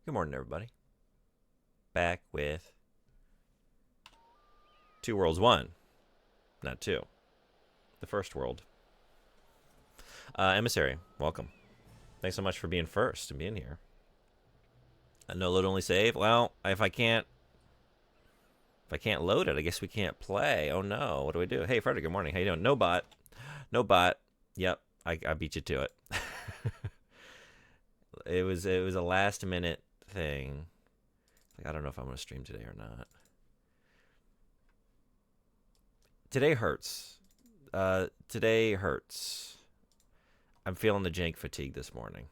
Good morning, everybody. Back with Two Worlds 1, not 2. The first world. Emissary, welcome. Thanks so much for being first and being here. No load only save. Well, if I can't load it, I guess we can't play. Oh no, what do we do? Hey, Frederick, good morning. How you doing? No bot. No bot. Yep, I beat you to it. It was a last minute thing. Like, I don't know if I'm gonna stream today or not. Today hurts. Today hurts. I'm feeling the jank fatigue this morning.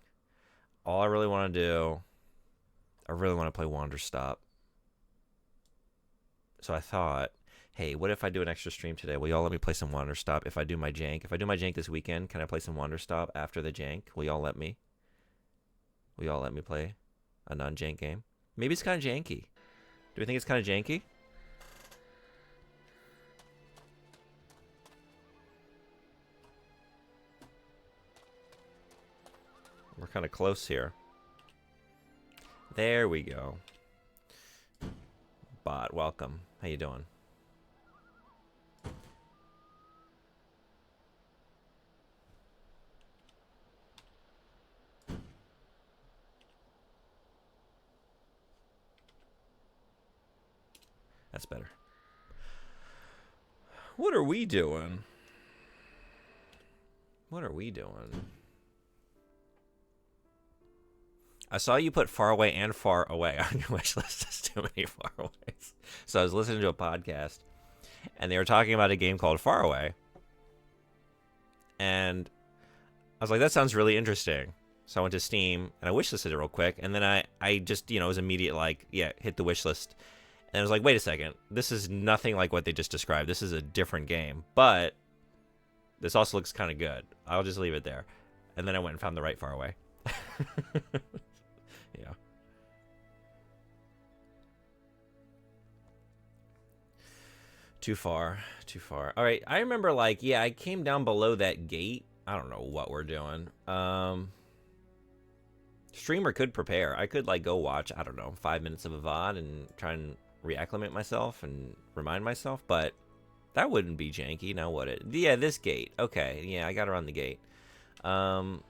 All I really want to do, I really want to play Wanderstop. So I thought, hey, what if I do an extra stream today? Will y'all let me play some Wanderstop if I do my jank? If I do my jank this weekend, can I play some Wanderstop after the jank? Will y'all let me? Will y'all let me play a non-jank game? Maybe it's kind of janky. Do we think it's kind of janky? We're kind of close here. There we go. Bot, welcome. How you doing? That's better. What are we doing? What are we doing? I saw you put far away and far away on your wish list. There's too many far aways. So I was listening to a podcast, and they were talking about a game called Far Away. And I was like, that sounds really interesting. So I went to Steam, and I wishlisted it real quick. And then I just, it was immediate, like, yeah, hit the wish list. And I was like, wait a second. This is nothing like what they just described. This is a different game. But this also looks kind of good. I'll just leave it there. And then I went and found the right Far Away. Yeah. Too far. Too far. All right. I remember, like, yeah, I came down below that gate. I don't know what we're doing. Streamer could prepare. I could, like, go watch, I don't know, 5 minutes of a VOD and try and reacclimate myself and remind myself, but that wouldn't be janky, now would it? Yeah, this gate. Okay. Yeah, I got to run the gate. And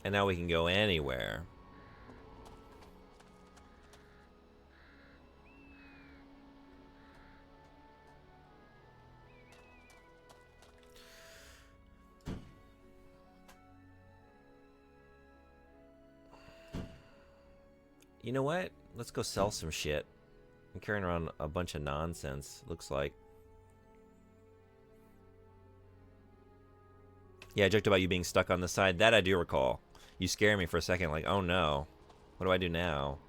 now we can go anywhere. You know what? Let's go sell some shit. I'm carrying around a bunch of nonsense, looks like. Yeah, I joked about you being stuck on the side. That I do recall. You scare me for a second, like, oh no. What do I do now?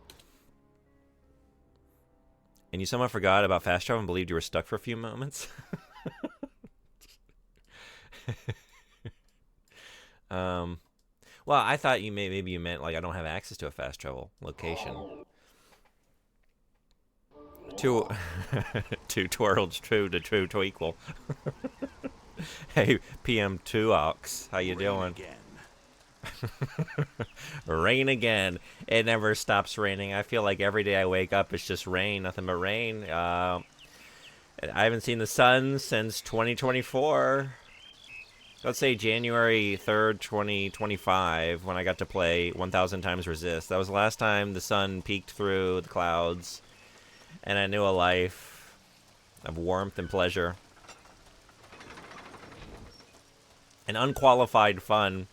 And you somehow forgot about fast travel and believed you were stuck for a few moments? Well, I thought maybe you meant, like, I don't have access to a fast travel location. Two twirls true to equal. Hey, PM2 Ox, how you doing? Rain again. It never stops raining. I feel like every day I wake up, it's just rain, nothing but rain. I haven't seen the sun since 2024. Let's say January 3rd, 2025, when I got to play 1000 times Resist. That was the last time the sun peeked through the clouds, and I knew a life of warmth and pleasure. And unqualified fun.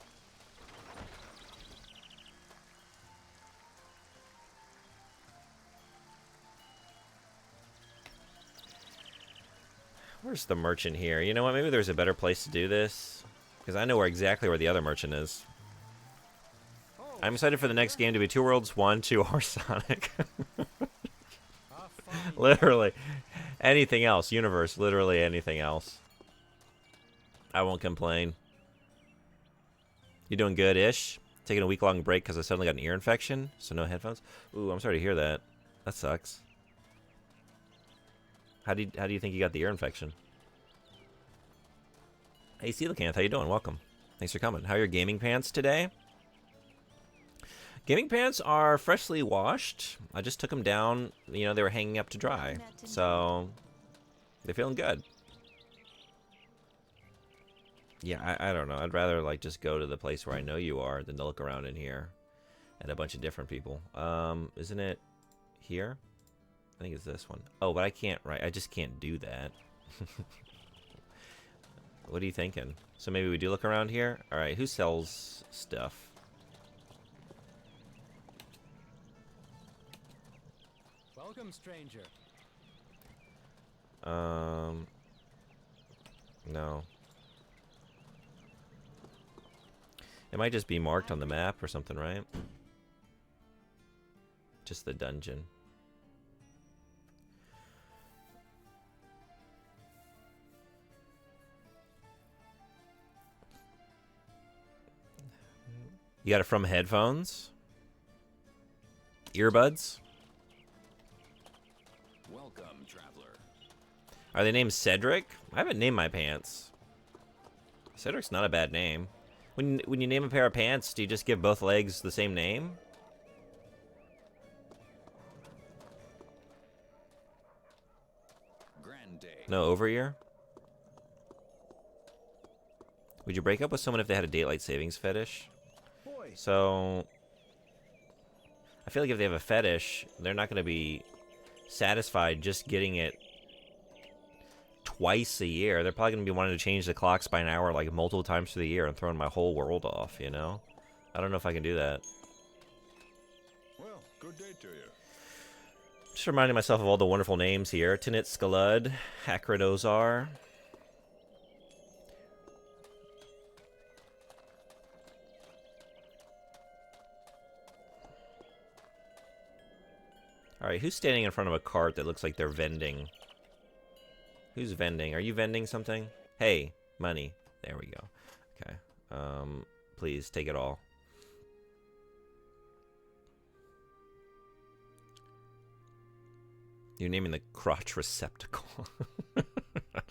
Where's the merchant here? You know what? Maybe there's a better place to do this. Because I know exactly where the other merchant is. I'm excited for the next game to be Two Worlds 1, 2, or Sonic. Literally. Anything else. Universe. Literally anything else. I won't complain. You doing good-ish? Taking a week-long break because I suddenly got an ear infection? So no headphones? Ooh, I'm sorry to hear that. That sucks. How do you think you got the ear infection? Hey, Coelacanth, how you doing? Welcome. Thanks Thanks for coming. How are your gaming pants today? Gaming pants are freshly washed. I just took them down. You know, they were hanging up to dry. So, they're feeling good. Yeah, I don't know. I'd rather, like, just go to the place where I know you are than to look around in here at a bunch of different people. Isn't it here? I think it's this one. Oh, but I can't, right? I just can't do that. What are you thinking? So maybe we do look around here? Alright, who sells stuff? Welcome, stranger. No. It might just be marked on the map or something, right? Just the dungeon. You got it from headphones? Earbuds? Welcome, traveler. Are they named Cedric? I haven't named my pants. Cedric's not a bad name. When you name a pair of pants, do you just give both legs the same name? Grande. No over ear? Would you break up with someone if they had a daylight savings fetish? Boy. So, I feel like if they have a fetish, they're not going to be satisfied just getting it twice a year. They're probably going to be wanting to change the clocks by an hour like multiple times through the year and throwing my whole world off, you know? I don't know if I can do that. Well, good day to you. Just reminding myself of all the wonderful names here. Tinit Skalud, Hakrid. Alright, who's standing in front of a cart that looks like they're vending? Who's vending? Are you vending something? Hey, money. There we go. Okay. Please, take it all. You're naming the crotch receptacle. I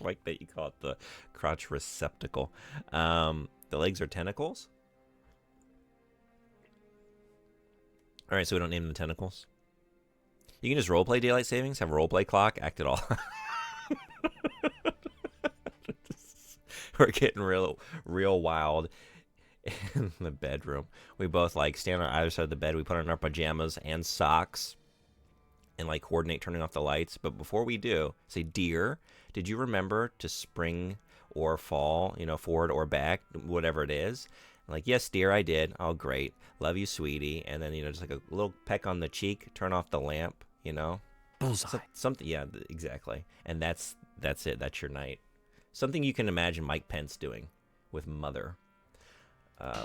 like that you call it the crotch receptacle. The legs are tentacles? Alright, so we don't name them tentacles? You can just roleplay daylight savings, have a roleplay clock, act it all. We're getting real wild in the bedroom. We both like stand on either side of the bed. We put on our pajamas and socks and like coordinate turning off the lights. But before we do, say, dear, did you remember to spring or fall, you know, forward or back, whatever it is? Like, yes, dear, I did. Oh, great. Love you, sweetie. And then, you know, just like a little peck on the cheek, turn off the lamp, you know? Bullseye. Something, yeah, exactly. And that's it. That's your night. Something you can imagine Mike Pence doing with Mother,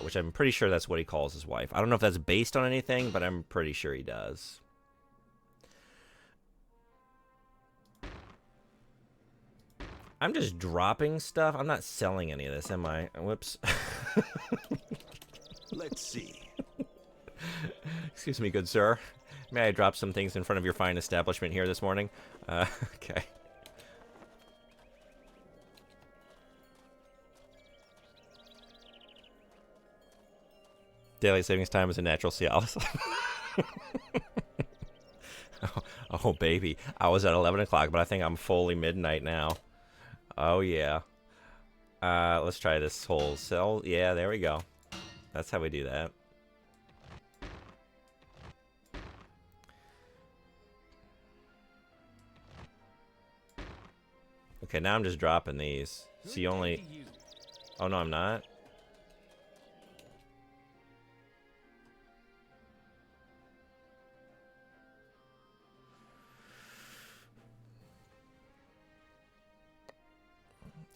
which I'm pretty sure that's what he calls his wife. I don't know if that's based on anything, but I'm pretty sure he does. I'm just dropping stuff. I'm not selling any of this, am I? Whoops. Let's see. Excuse me, good sir. May I drop some things in front of your fine establishment here this morning? Okay. Daylight savings time is a natural Cialis. Oh, baby. I was at 11 o'clock, but I think I'm fully midnight now. Oh, yeah. Let's try this whole cell. Yeah, there we go. That's how we do that. Okay, now I'm just dropping these. So you only... Oh, no, I'm not?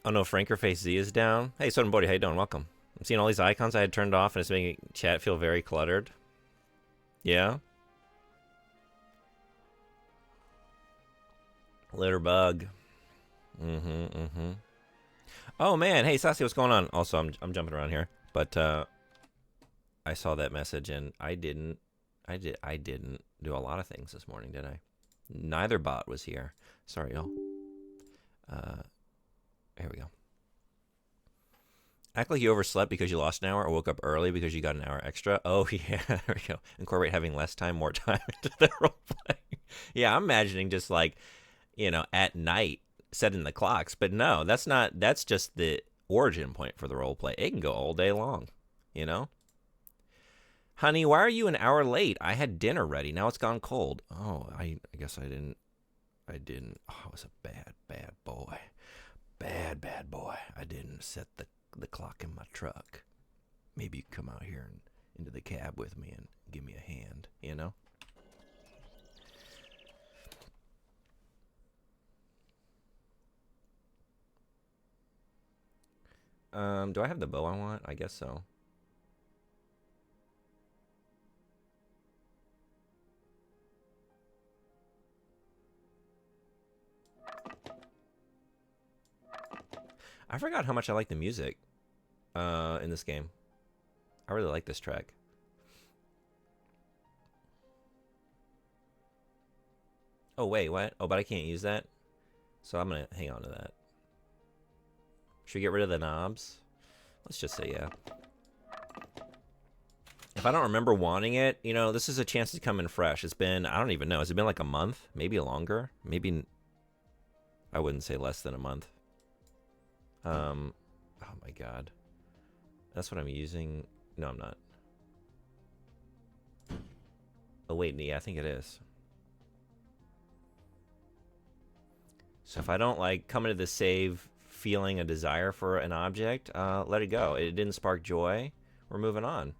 Oh no, Frankerface Z is down. Hey, Sodom Bodhi, how you doing? Welcome. I'm seeing all these icons I had turned off, and it's making chat feel very cluttered. Yeah? Litterbug. Oh man, hey Sassy, what's going on? Also, I'm jumping around here, but I saw that message, and I didn't do a lot of things this morning, did I? Neither bot was here. Sorry, y'all. Here we go. Act like you overslept because you lost an hour, or woke up early because you got an hour extra. Oh yeah, there we go. Incorporate having less time, more time into the role play. Yeah, I'm imagining just like, at night setting the clocks, but no, that's not. That's just the origin point for the role play. It can go all day long, you know. Honey, why are you an hour late? I had dinner ready. Now it's gone cold. Oh, I guess I didn't. I didn't. Oh, I was a bad boy. Bad boy. I didn't set the clock in my truck. Maybe you come out here and into the cab with me and give me a hand, you know? Do I have the bow I want? I guess so. I forgot how much I like the music in this game. I really like this track. Oh, wait, what? Oh, but I can't use that? So I'm going to hang on to that. Should we get rid of the knobs? Let's just say yeah. If I don't remember wanting it, this is a chance to come in fresh. It's been, I don't even know. Has it been like a month? Maybe longer? Maybe, I wouldn't say less than a month. Oh my god. That's what I'm using. No, I'm not. Oh wait, yeah, I think it is. So if I don't like come into the save feeling a desire for an object, let it go. It didn't spark joy. We're moving on.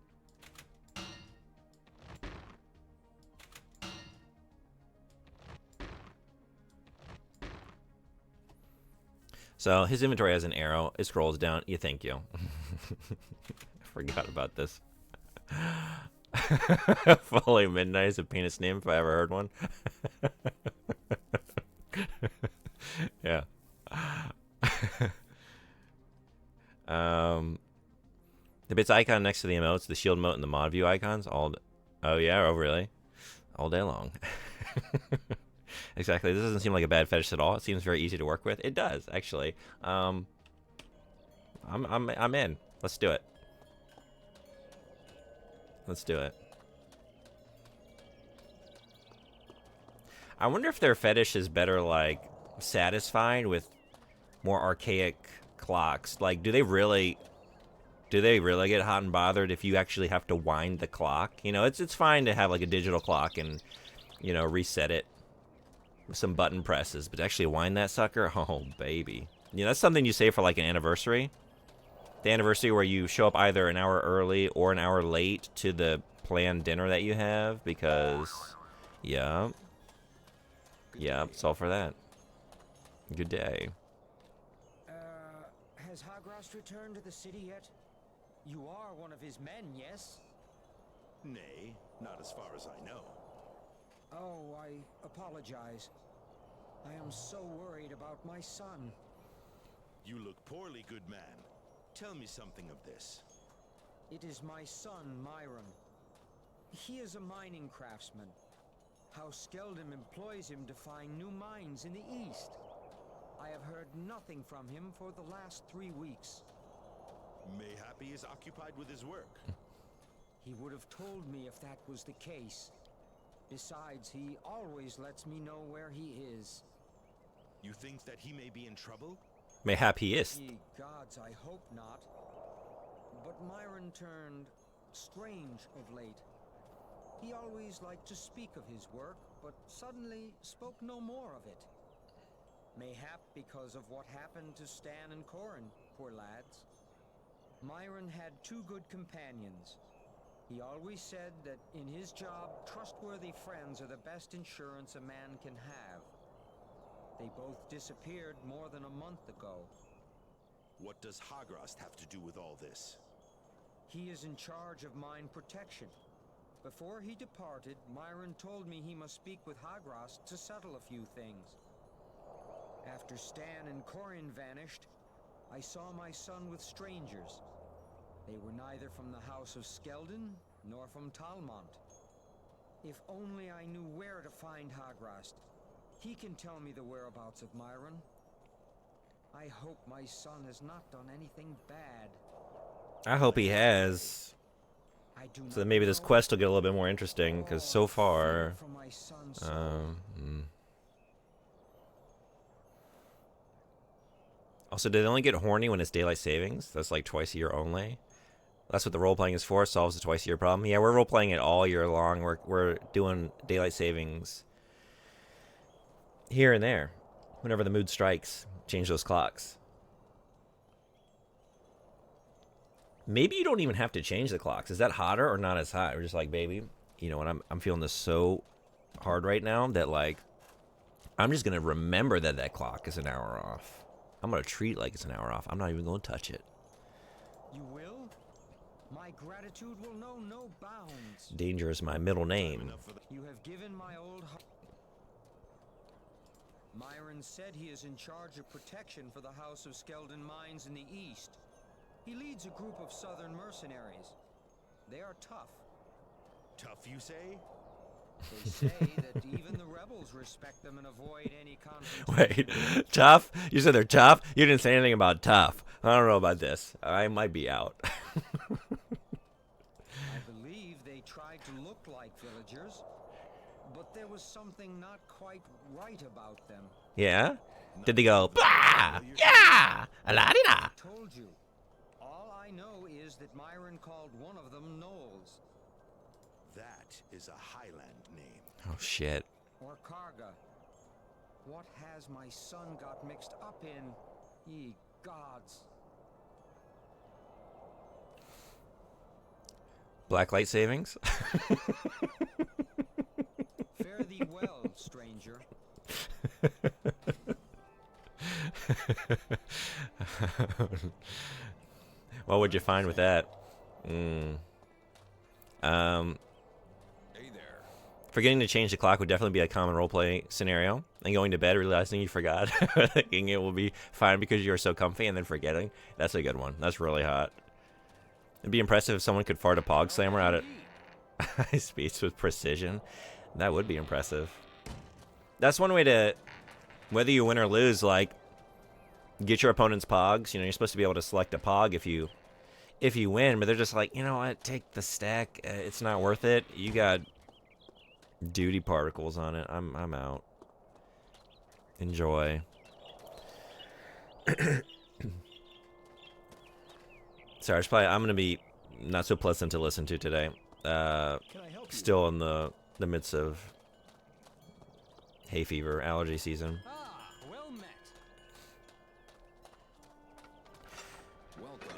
So his inventory has an arrow. It scrolls down. Yeah, thank you. I forgot about this. Follow Midnight is a penis name if I ever heard one. Yeah. The bits icon next to the emotes, the shield emote, and the mod view icons, all. Oh yeah, oh really? All day long. Exactly. This doesn't seem like a bad fetish at all. It seems very easy to work with. It does actually. I'm in. Let's do it. Let's do it. I wonder if their fetish is better like satisfied with more archaic clocks. Like, do they really get hot and bothered if you actually have to wind the clock? It's fine to have like a digital clock and reset it with some button presses, but to actually wind that sucker, oh baby. That's something you say for like an anniversary. The anniversary where you show up either an hour early or an hour late to the planned dinner that you have because, yeah, it's all for that. Good day. Has Hagrast returned to the city yet? You are one of his men, yes? Nay, not as far as I know. Oh, I apologize. I am so worried about my son. You look poorly, good man. Tell me something of this. It is my son, Myron. He is a mining craftsman. House Skeldum employs him to find new mines in the east. I have heard nothing from him for the last 3 weeks. Mayhap he is occupied with his work. He would have told me if that was the case. Besides, he always lets me know where he is. You think that he may be in trouble? Mayhap he is. Ye gods, I hope not. But Myron turned strange of late. He always liked to speak of his work, but suddenly spoke no more of it. Mayhap because of what happened to Stan and Corin, poor lads. Myron had 2 good companions. He always said that in his job, trustworthy friends are the best insurance a man can have. They both disappeared more than a month ago. What does Hagrast have to do with all this? He is in charge of mine protection. Before he departed, Myron told me he must speak with Hagrast to settle a few things. After Stan and Corin vanished, I saw my son with strangers. They were neither from the House of Skeldon, nor from Talmont. If only I knew where to find Hagrast. He can tell me the whereabouts of Myron. I hope my son has not done anything bad. I hope he has. I do So that not maybe this know quest will get a little bit more interesting, because so or far... fear for my son's soul. mm. Also, did they only get horny when it's daylight savings? That's like twice a year only? That's what the role-playing is for, solves the twice a year problem. Yeah, we're role-playing it all year long. We're doing daylight savings here and there. Whenever the mood strikes, change those clocks. Maybe you don't even have to change the clocks. Is that hotter or not as hot? We're just like, baby, you know what? I'm feeling this so hard right now that, like, I'm just going to remember that that clock is an hour off. I'm going to treat like it's an hour off. I'm not even going to touch it. You will? My gratitude will know no bounds. Danger is my middle name. You have given my old Myron said he is in charge of protection for the House of Skeldon Mines in the east. He leads a group of southern mercenaries. They are tough. Tough, you say? They say that even the rebels respect them and avoid any confrontation. Wait, tough? You said they're tough? You didn't say anything about tough. I don't know about this. I might be out. I believe they tried to look like villagers, but there was something not quite right about them. Yeah? Did they go, bah! Yeah! La-di-da! I told you. All I know is that Myron called one of them Knowles. That is a Highland name. Oh, shit. Or Karga. What has my son got mixed up in? Ye gods. Blacklight savings? Fare thee well, stranger. What would you find with that? Hey there. Forgetting to change the clock would definitely be a common roleplay scenario. And going to bed, realizing you forgot, thinking it will be fine because you are so comfy, and then forgetting. That's a good one. That's really hot. It'd be impressive if someone could fart a pog slammer out at high speeds with precision. That would be impressive. That's one way to, whether you win or lose, like, get your opponent's pogs. You know, you're supposed to be able to select a pog if you win, but they're just like, you know what, take the stack. It's not worth it. You got duty particles on it. I'm out. Enjoy. Sorry, I'm gonna be not so pleasant to listen to today. Can I help you? Still in the midst of hay fever, allergy season. Ah, well met. Welcome.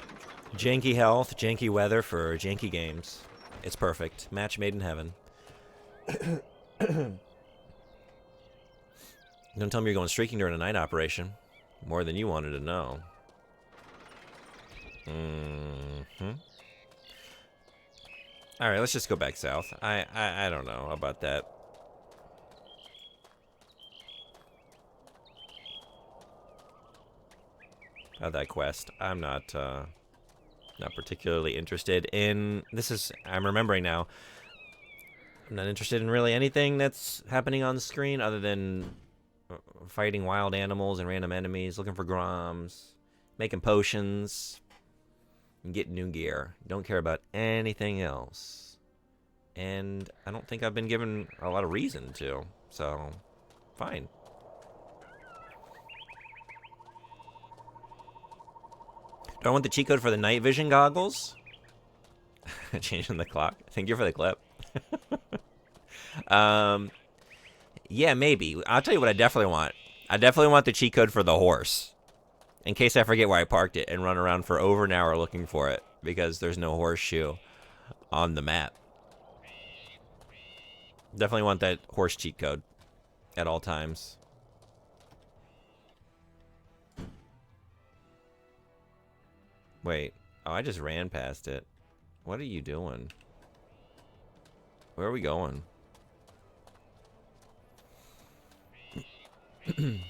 Janky health, janky weather for janky games. It's perfect. Match made in heaven. Don't tell me you're going streaking during a night operation. More than you wanted to know. Alright, let's just go back south. I don't know about that. That quest. I'm not particularly interested in. I'm remembering now. I'm not interested in really anything that's happening on the screen other than fighting wild animals and random enemies, looking for Groms, making potions, and getting new gear. Don't care about anything else. And I don't think I've been given a lot of reason to, so fine. Do I want the cheat code for the night vision goggles? Changing the clock. Thank you for the clip. Yeah, maybe. I'll tell you what I definitely want. I definitely want the cheat code for the horse. In case I forget where I parked it and run around for over an hour looking for it. Because there's no horseshoe on the map. Definitely want that horse cheat code at all times. Wait. Oh, I just ran past it. What are you doing? Where are we going? I'm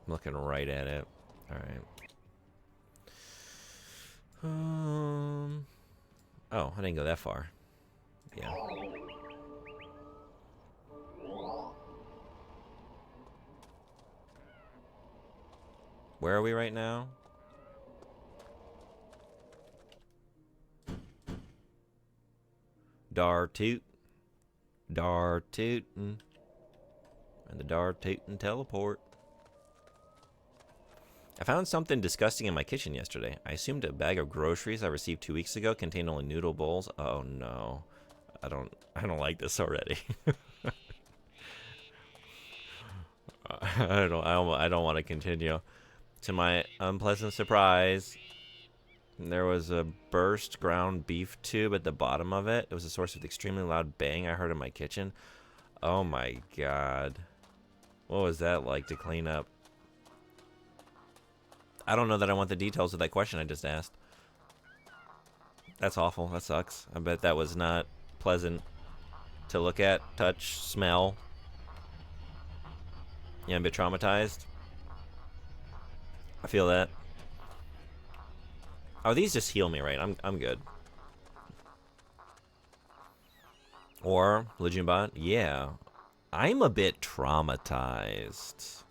looking right at it. All right. Oh, I didn't go that far. Yeah. Where are we right now? Dartoot. Dartootin'. And the Dartootin' teleport. I found something disgusting in my kitchen yesterday. I assumed a bag of groceries I received 2 weeks ago contained only noodle bowls. Oh no. I don't like this already. I don't want to continue. To my unpleasant surprise, there was a burst ground beef tube at the bottom of it. It was a source of the extremely loud bang I heard in my kitchen. Oh my god. What was that like to clean up? I don't know that I want the details of that question I just asked. That's awful. That sucks. I bet that was not pleasant to look at, touch, smell. Yeah, I'm a bit traumatized. I feel that. Oh, these just heal me, right? I'm good. Or Legion Bot? Yeah. I'm a bit traumatized.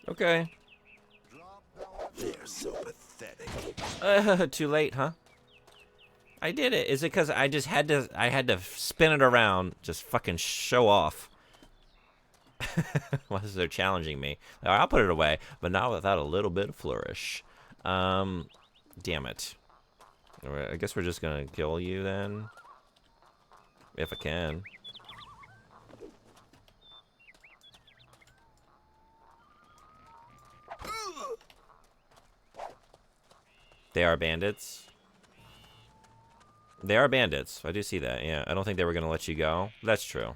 Okay. They're so pathetic. Too late, huh? I did it. Is it because I had to spin it around, just fucking show off? Unless they're challenging me. I'll put it away, but not without a little bit of flourish. Damn it. I guess we're just gonna kill you then. If I can. They are bandits. They are bandits. I do see that, yeah. I don't think they were gonna let you go. That's true.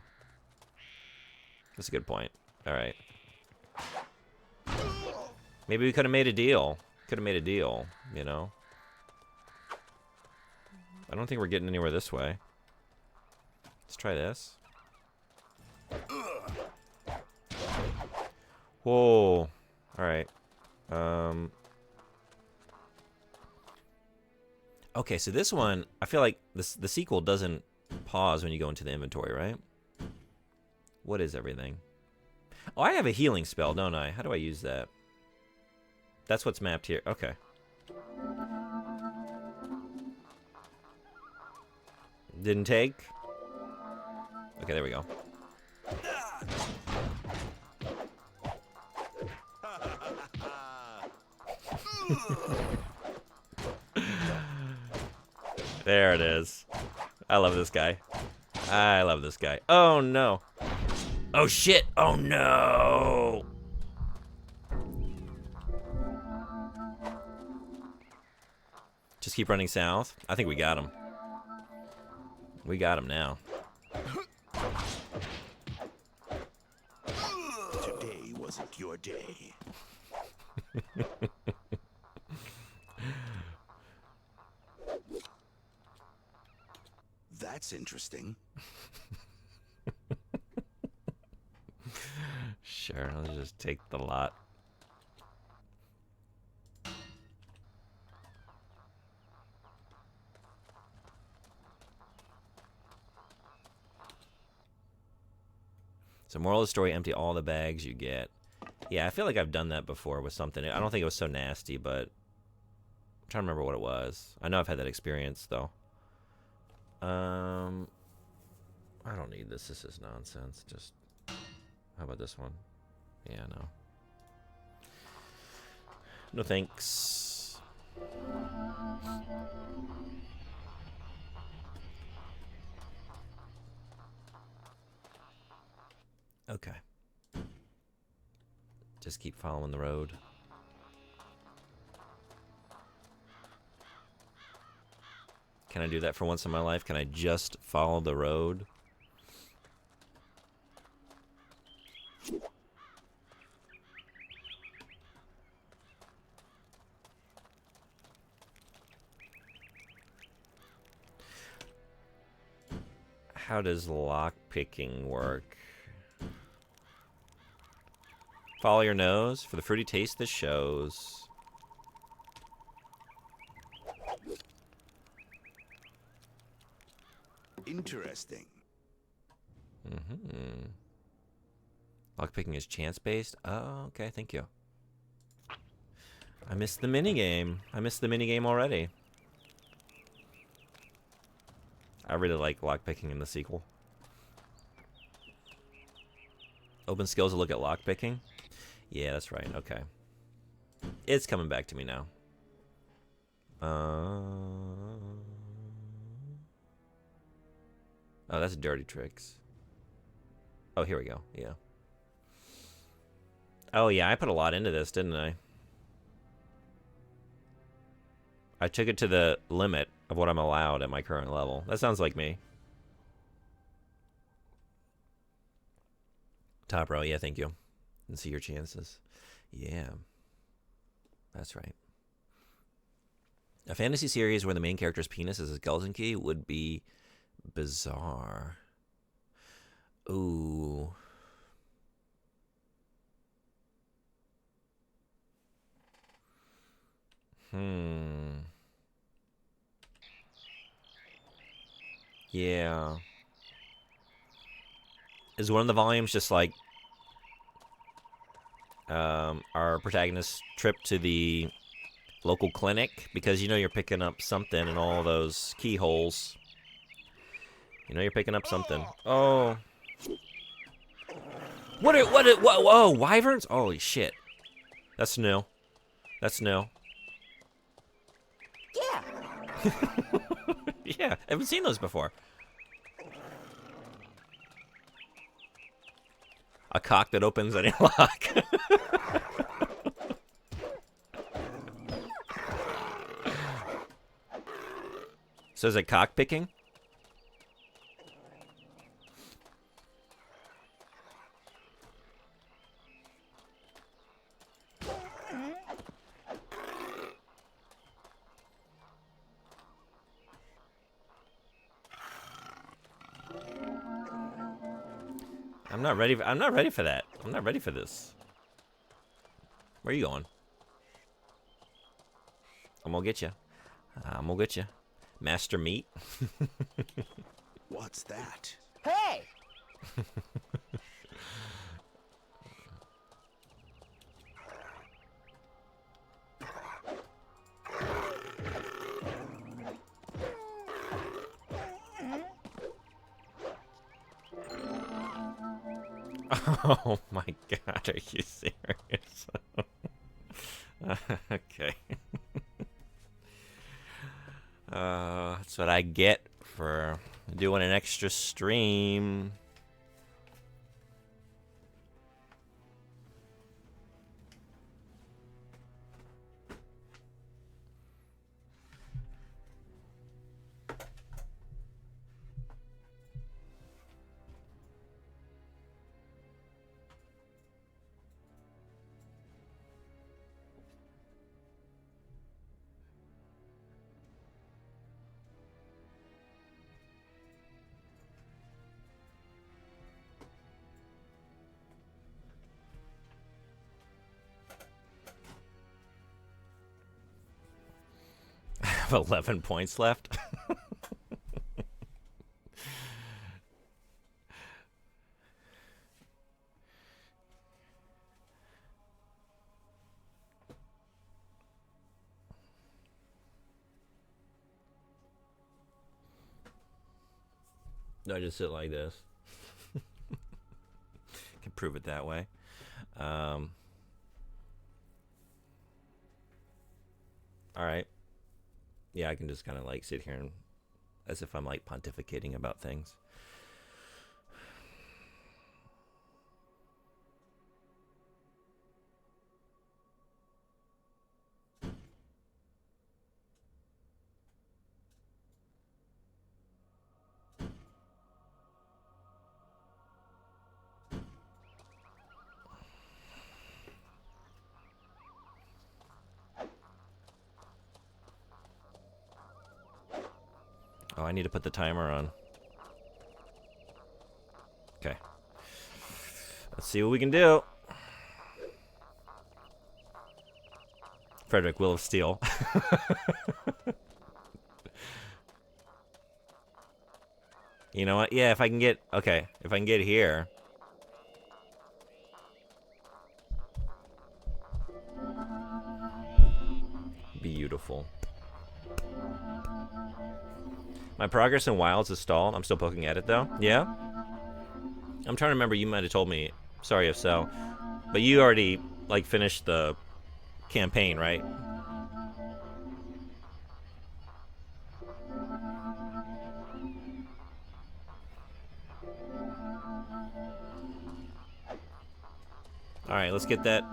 That's a good point. Alright. Maybe we could have made a deal. Could have made a deal, you know? I don't think we're getting anywhere this way. Let's try this. Whoa. Alright. Okay, so this one, I feel like the sequel doesn't pause when you go into the inventory, right? What is everything? Oh, I have a healing spell, don't I? How do I use that? That's what's mapped here. Okay. Didn't take. Okay, there we go. There it is. I love this guy. I love this guy. Oh no. Oh shit. Oh no. Just keep running south. I think we got him. We got him now. Today wasn't your day. That's interesting. Sure, let's just take the lot. So moral of the story, empty all the bags you get. Yeah, I feel like I've done that before with something. I don't think it was so nasty, but I'm trying to remember what it was. I know I've had that experience, though. I don't need this. This is nonsense. Just, how about this one? Yeah, no. No thanks. Okay. Just keep following the road. Can I do that for once in my life? Can I just follow the road? How does lock picking work? Follow your nose for the fruity taste that shows. Interesting. Lockpicking is chance-based? Oh, okay, thank you. I missed the minigame. I missed the minigame already. I really like lockpicking in the sequel. Open skills to look at lockpicking? Yeah, that's right, okay. It's coming back to me now. Oh, that's dirty tricks. Oh, here we go, yeah. Oh, yeah, I put a lot into this, didn't I? I took it to the limit of what I'm allowed at my current level. That sounds like me. Top row, yeah, thank you. And see your chances. Yeah. That's right. A fantasy series where the main character's penis is a skeleton key would be bizarre. Ooh. Yeah. Is one of the volumes just like our protagonist's trip to the local clinic? Because you know you're picking up something in all those keyholes. You know you're picking up something. Oh. Whoa, wyverns? Holy shit. That's new. That's new. Yeah. Yeah, I haven't seen those before. A cock that opens any lock. So is it cock picking? I'm not ready for that. I'm not ready for this. Where are you going? I'm gonna get you. I'm gonna get you. Master Meat. What's that? Hey! Oh my god, are you serious? Okay. That's what I get for doing an extra stream. I have 11 points left. No, I just sit like this. Can prove it that way. All right. Yeah, I can just kind of like sit here and as if I'm like pontificating about things. Oh, I need to put the timer on. Okay. Let's see what we can do. Frederick, Will of Steel. You know what? Yeah, if I can get... Okay, if I can get here... Beautiful. My progress in Wilds is stalled. I'm still poking at it, though. Yeah? I'm trying to remember. You might have told me. Sorry if so. But you already, like, finished the campaign, right? Alright, let's get that...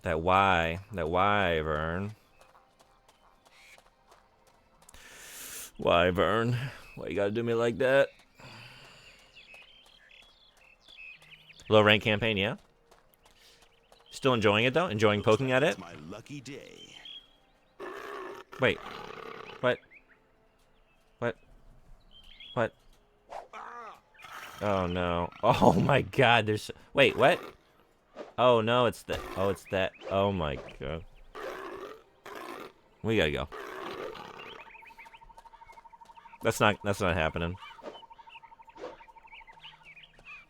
That wyvern. Wyvern. Why you gotta do me like that? Low rank campaign, yeah? Still enjoying it, though? Enjoying poking at it? It's my lucky day. Wait. What? What? What? Oh, no. Oh, my God. There's... Wait, what? Oh, no, it's that. Oh, it's that. Oh, my God. We gotta go. That's not happening.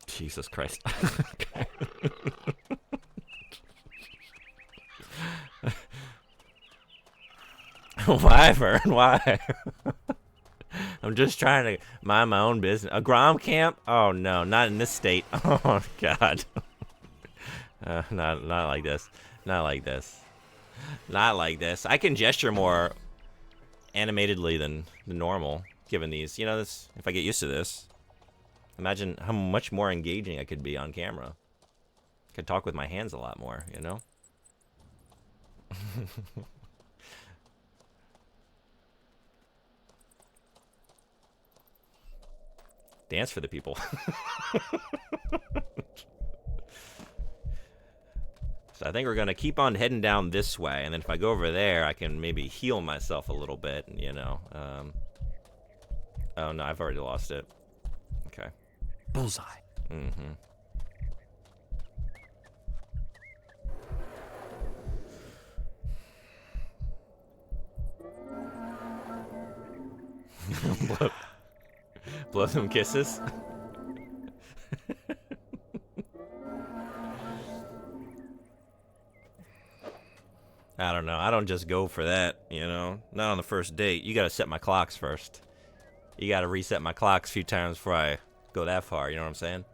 Jesus Christ. Wyvern, why? I'm just trying to mind my own business. A Grom camp? Oh no, not in this state. Oh God. Not like this. Not like this. Not like this. I can gesture more animatedly than normal, given these. You know, this. If I get used to this, imagine how much more engaging I could be on camera. I could talk with my hands a lot more. You know. Dance for the people. So I think we're gonna keep on heading down this way, and then if I go over there, I can maybe heal myself a little bit, you know. Oh no, I've already lost it. Okay. Bullseye. Mm-hmm. Blow some kisses. I don't know. I don't just go for that, you know. Not on the first date. You gotta set my clocks first. You gotta reset my clocks a few times before I go that far, you know what I'm saying?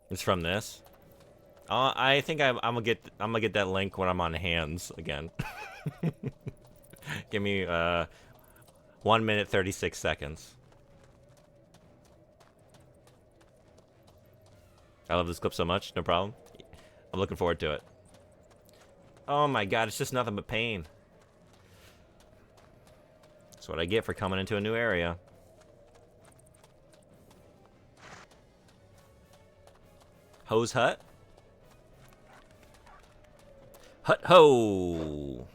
It's from this. I think I'm gonna get that link when I'm on hands again. Give me 1 minute 36 seconds. I love this clip so much. No problem. I'm looking forward to it. Oh my God, it's just nothing but pain. That's what I get for coming into a new area. Hose hut? Hut ho!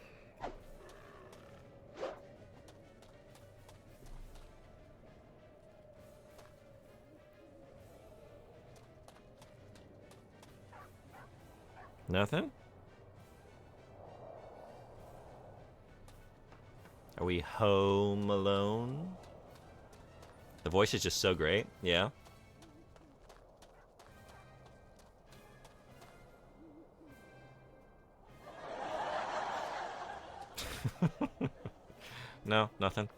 Nothing? Are we home alone? The voice is just so great, yeah. No, nothing.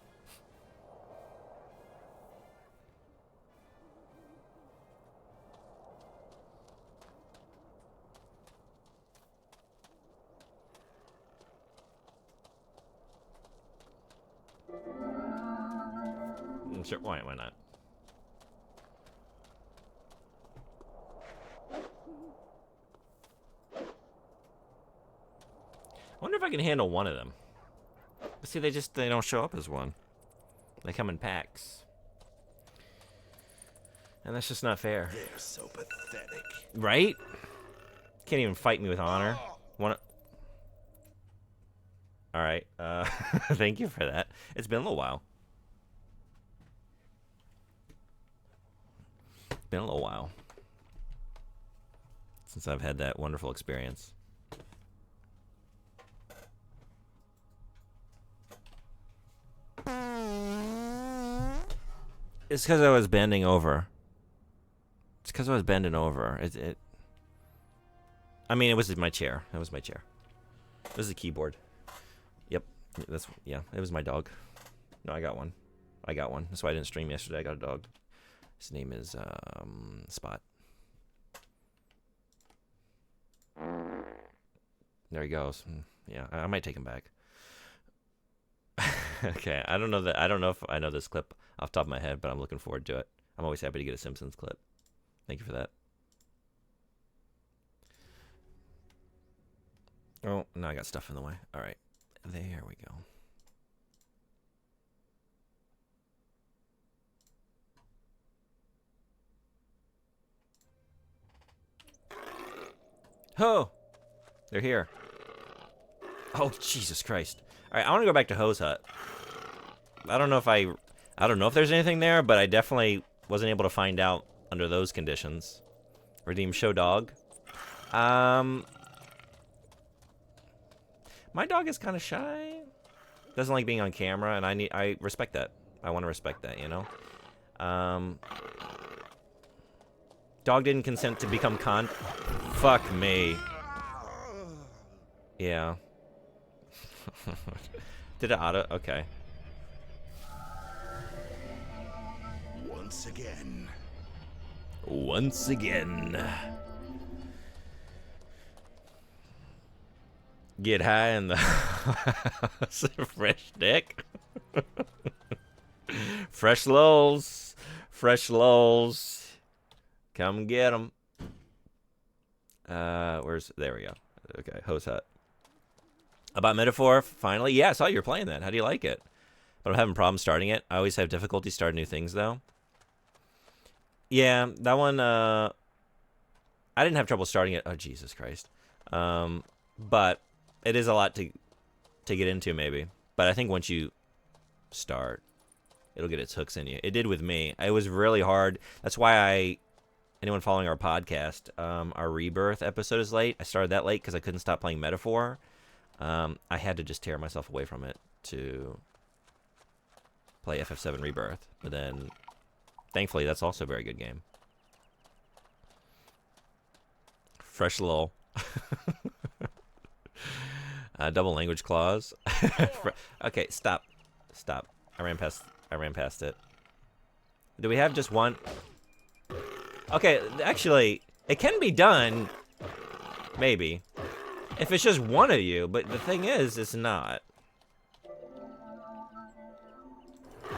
Sure, why not? I wonder if I can handle one of them. But see, they don't show up as one. They come in packs. And that's just not fair. They're so pathetic. Right? Can't even fight me with honor. Wanna... Alright, thank you for that. It's been a little while. Been a little while since I've had that wonderful experience. It's because I was bending over. It's because I was bending over. I mean, it was my chair. It was my chair. This is a keyboard. Yep. Yeah, it was my dog. No, I got one. That's why I didn't stream yesterday. I got a dog. His name is Spot. There he goes. Yeah, I might take him back. Okay, I don't know if I know this clip off the top of my head, but I'm looking forward to it. I'm always happy to get a Simpsons clip. Thank you for that. Oh, now I got stuff in the way. All right, there we go. Oh, they're here. Oh, Jesus Christ. All right, I want to go back to Ho's Hut. I don't know if there's anything there, but I definitely wasn't able to find out under those conditions. Redeem show dog. My dog is kind of shy. Doesn't like being on camera, and I respect that. I want to respect that, you know? Dog didn't consent to become Fuck me. Yeah. Did it auto? Okay. Once again. Once again. Get high in the fresh dick. Fresh lols. Fresh lols. Come get them. There we go. Okay, Ho's Hut. About Metaphor, finally. Yeah, I saw you were playing that. How do you like it? But I'm having problems starting it. I always have difficulty starting new things, though. Yeah, that one, I didn't have trouble starting it. Oh, Jesus Christ. But it is a lot to get into, maybe. But I think once you start, it'll get its hooks in you. It did with me. It was really hard. That's why anyone following our podcast, our Rebirth episode is late. I started that late because I couldn't stop playing Metaphor. I had to just tear myself away from it to play FF7 Rebirth. But then, thankfully, that's also a very good game. Fresh lol. Double language clause. Okay, stop. I ran past it. Do we have just one? Okay, actually, it can be done. Maybe. If it's just one of you, but the thing is, it's not.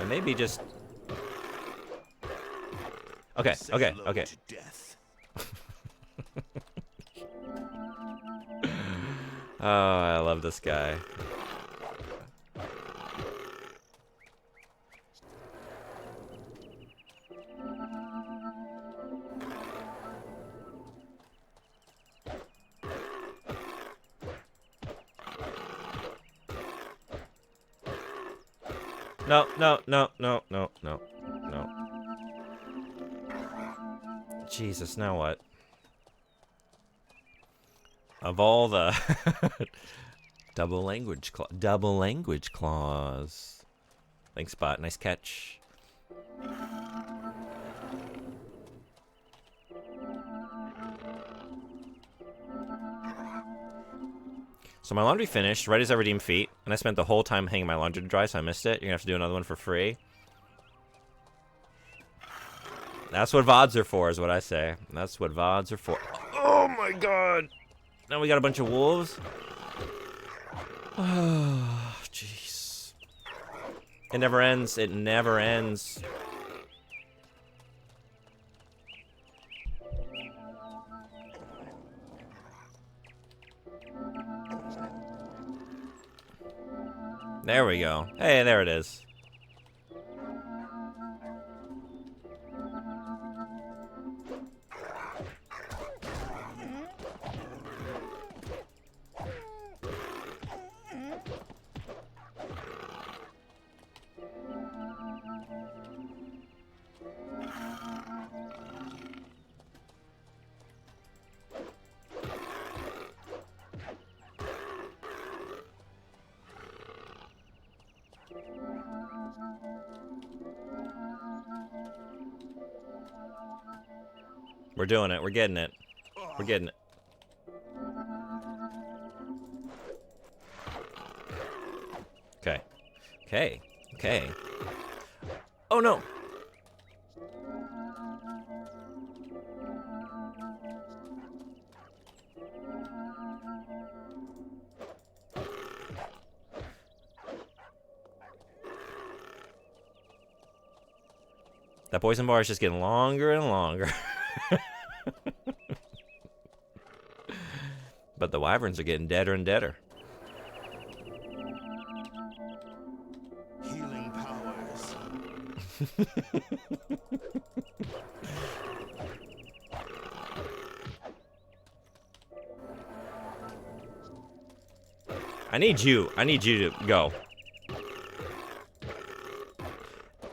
And maybe just... Okay. To death. Oh, I love this guy. No. Jesus, now what? Of all the double language clause. Thanks, Spot. Nice catch. So my laundry finished right as I redeemed feet, and I spent the whole time hanging my laundry to dry, so I missed it. You're gonna have to do another one for free. That's what VODs are for, is what I say. That's what VODs are for. Oh my god! Now we got a bunch of wolves. Oh, jeez. It never ends. It never ends. There we go. Hey, there it is. We're doing it. We're getting it. We're getting it. Okay. Okay. Okay. Oh no! That poison bar is just getting longer and longer. But the wyverns are getting deader and deader. Healing powers. I need you to go.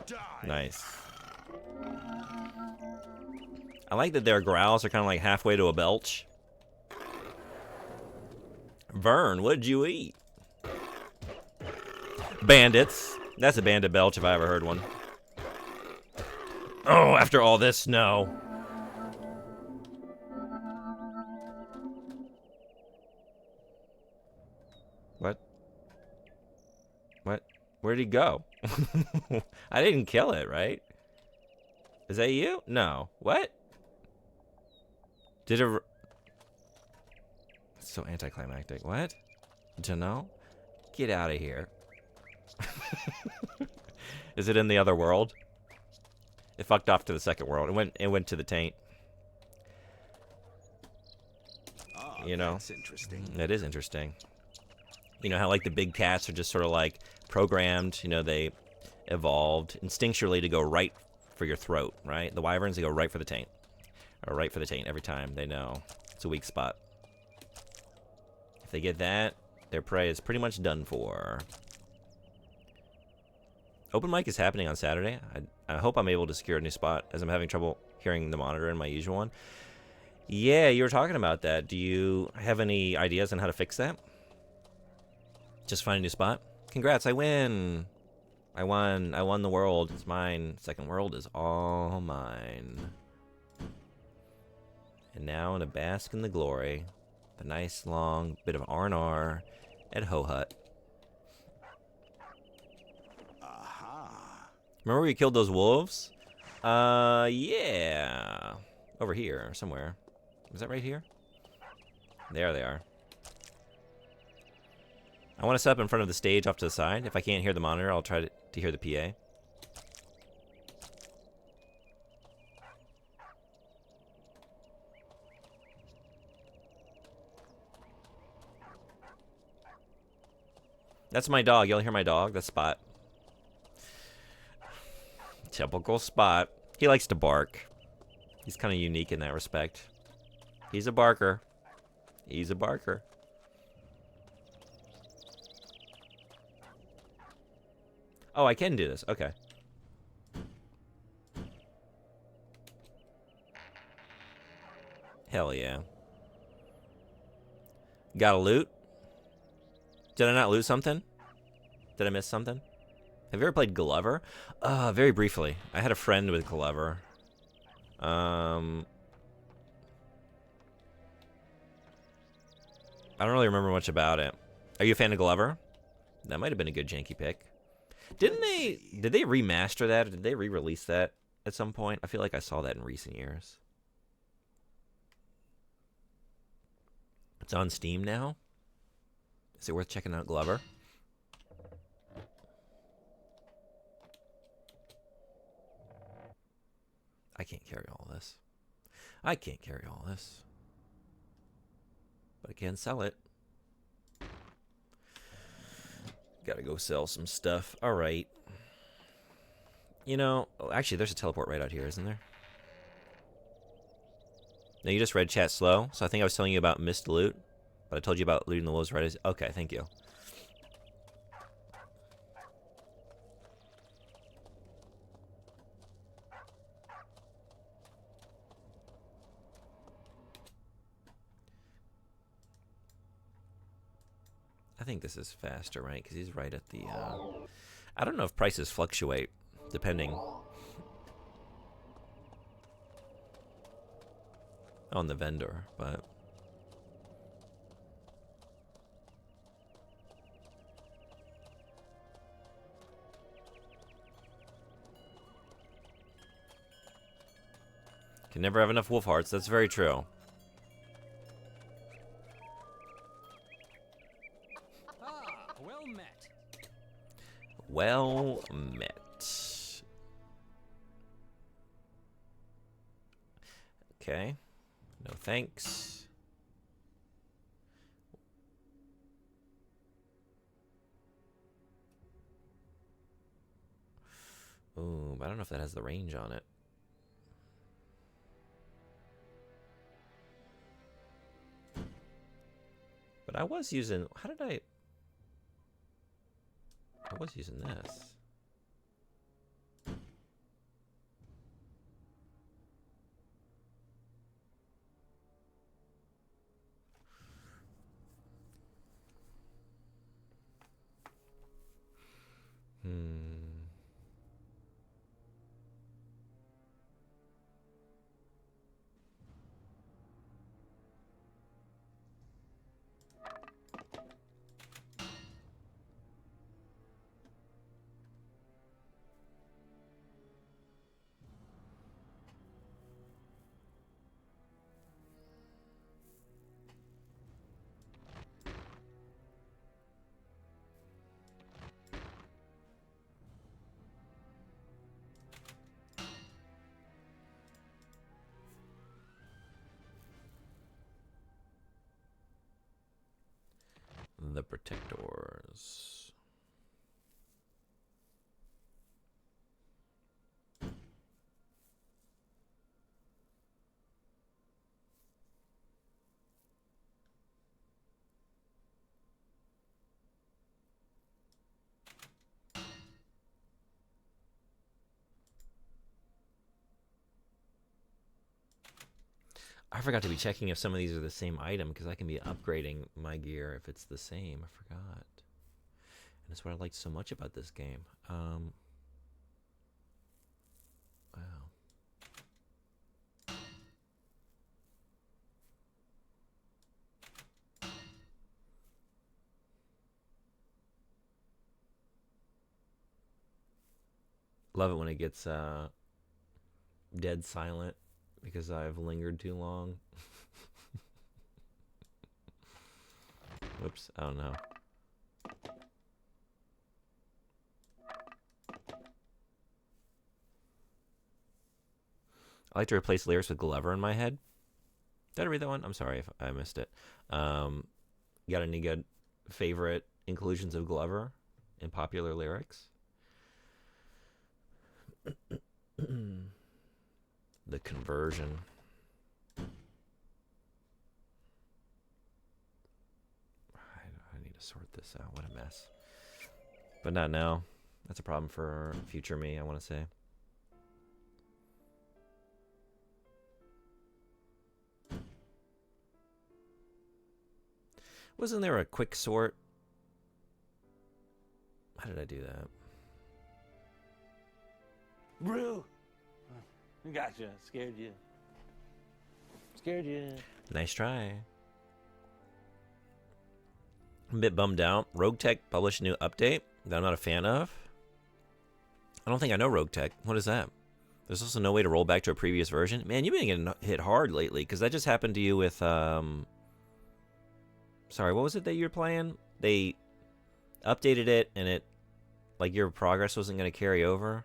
Die. Nice. I like that their growls are kind of like halfway to a belch. Vern, what'd you eat? Bandits. That's a bandit belch if I ever heard one. Oh, after all this snow. What? What? Where'd he go? I didn't kill it, right? Is that you? No. What? Did it... It's so anticlimactic. What? Dunno? Get out of here. Is it in the other world? It fucked off to the second world. It went to the taint. Ah, You know? that's interesting. That is interesting. You know how like the big cats are just sort of like programmed, you know, they evolved instinctually to go right for your throat, right? The wyverns, they go right for the taint. Or right for the taint every time. They know it's a weak spot. If they get that, their prey is pretty much done for. Open mic is happening on Saturday. I hope I'm able to secure a new spot, as I'm having trouble hearing the monitor in my usual one. Yeah, you were talking about that. Do you have any ideas on how to fix that? Just find a new spot? Congrats, I win! I won the world. It's mine. Second world is all mine. And now in a bask in the glory, the nice long bit of R&R at Ho Hut. Aha. Remember we killed those wolves? Yeah. Over here, somewhere. Is that right here? There they are. I want to set up in front of the stage off to the side. If I can't hear the monitor, I'll try to hear the PA. That's my dog. You'll hear my dog. That's Spot. Typical Spot. He likes to bark. He's kind of unique in that respect. He's a barker. He's a barker. Oh, I can do this. Okay. Hell yeah. Got a loot? Did I not loot something? Did I miss something? Have you ever played Glover? Very briefly. I had a friend with Glover. I don't really remember much about it. Are you a fan of Glover? That might have been a good janky pick. Did they remaster that, or did they re-release that at some point? I feel like I saw that in recent years. It's on Steam now. Is it worth checking out Glover? I can't carry all this. I can't carry all this. But I can sell it. Gotta go sell some stuff. Alright. You know, actually, there's a teleport right out here, isn't there? No, you just read chat slow, so I think I was telling you about missed loot. But I told you about looting the wolves right as... Okay, thank you. I think this is faster, right? Because he's right at the... I don't know if prices fluctuate, depending. on the vendor, but can never have enough wolf hearts. That's very true. Ah, well met. Well met. Okay. No thanks. Ooh, but I don't know if that has the range on it. But I was using, how did I was using this. The Protectors. I forgot to be checking if some of these are the same item, because I can be upgrading my gear if it's the same. I forgot. And that's what I liked so much about this game. Wow. Love it when it gets dead silent because I've lingered too long. Whoops, I don't know. I like to replace lyrics with Glover in my head. Did I read that one? I'm sorry if I missed it. Got any good favorite inclusions of Glover in popular lyrics? The conversion. I need to sort this out. What a mess. But not now. That's a problem for future me, I want to say. Wasn't there a quick sort? How did I do that? Brew! Gotcha. Scared you. Scared you. Nice try. I'm a bit bummed out. Rogue Tech published a new update that I'm not a fan of. I don't think I know Rogue Tech. What is that? There's also no way to roll back to a previous version. Man, you've been getting hit hard lately, because that just happened to you with, sorry, what was it that you were playing? They updated it, and it, like, your progress wasn't going to carry over.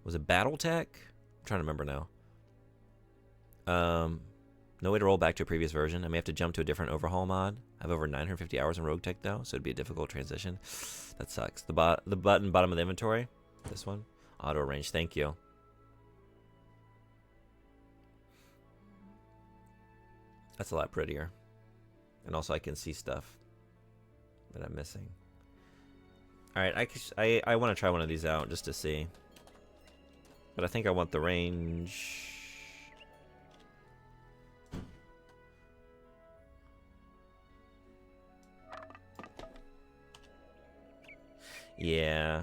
Was it BattleTech? I'm trying to remember now. No way to roll back to a previous version. I may have to jump to a different overhaul mod. I have over 950 hours in Rogue Tech, though, so it'd be a difficult transition. That sucks. The button bottom of the inventory. This one. Auto arrange. Thank you. That's a lot prettier. And also I can see stuff that I'm missing. Alright, I want to try one of these out just to see. But I think I want the range. Yeah.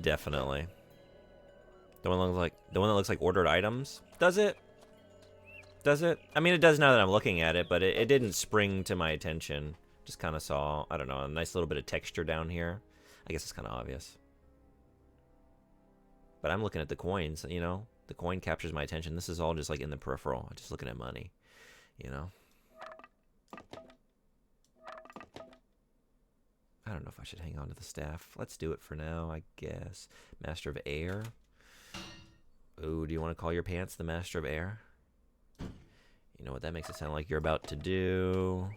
Definitely. The one that looks like ordered items. Does it? Does it? I mean, it does now that I'm looking at it, but it didn't spring to my attention. Just kind of saw, I don't know, a nice little bit of texture down here. I guess it's kind of obvious. But I'm looking at the coins, you know? The coin captures my attention. This is all just like in the peripheral. I'm just looking at money, you know? I don't know if I should hang on to the staff. Let's do it for now, I guess. Master of Air. Ooh, do you want to call your pants the Master of Air? You know what that makes it sound like you're about to do.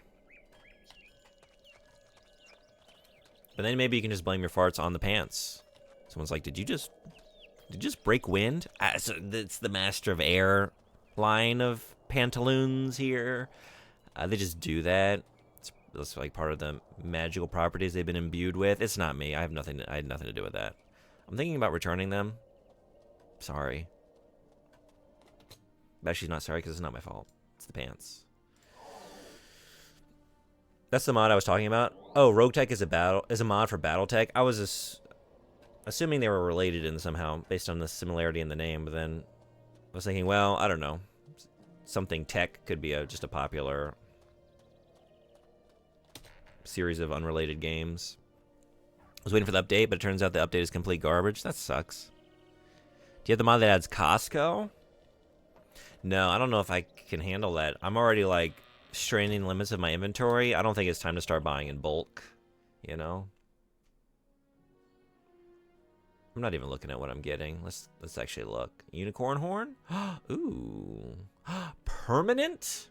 But then maybe you can just blame your farts on the pants. Someone's like, did you just break wind? So it's the Master of Air line of pantaloons here. They just do that. It's like part of the magical properties they've been imbued with. It's not me. I had nothing to do with that. I'm thinking about returning them. Sorry. But she's not sorry because it's not my fault. It's the pants. That's the mod I was talking about. Oh, Rogue Tech is a mod for BattleTech. I was just assuming they were related in somehow based on the similarity in the name, but then I was thinking, well, I don't know. Something tech could be just a popular series of unrelated games. I was waiting for the update, but it turns out the update is complete garbage. That sucks. Do you have the mod that adds Costco? No, I don't know if I can handle that. I'm already like straining the limits of my inventory. I don't think it's time to start buying in bulk, you know? I'm not even looking at what I'm getting. Let's actually look. Unicorn horn? Ooh. Permanent?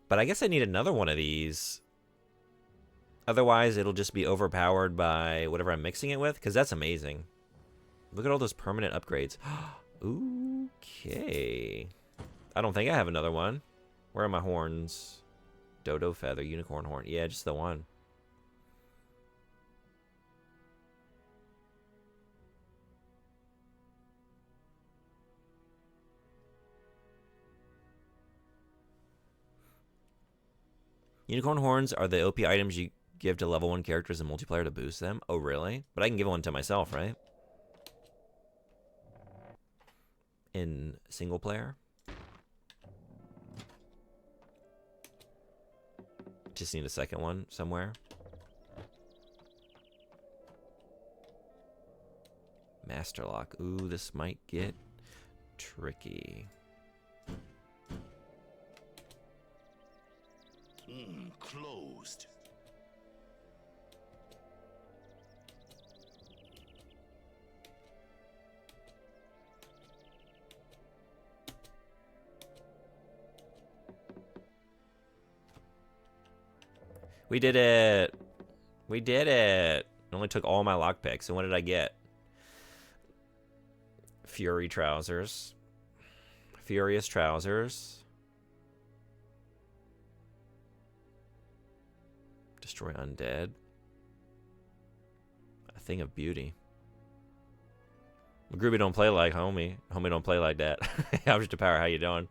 But I guess I need another one of these. Otherwise, it'll just be overpowered by whatever I'm mixing it with, because that's amazing. Look at all those permanent upgrades. Okay. I don't think I have another one. Where are my horns? Dodo feather, unicorn horn. Yeah, just the one. Unicorn horns are the OP items you give to level 1 characters in multiplayer to boost them. Oh, really? But I can give one to myself, right? In single player? Just need a second one somewhere. Master lock. Ooh, this might get tricky. Closed. We did it. We did it. It only took all my lockpicks. So what did I get? Fury trousers. Furious trousers. Destroy undead. A thing of beauty. Groovy don't play like homie. Homie don't play like that. Object of power, how you doing?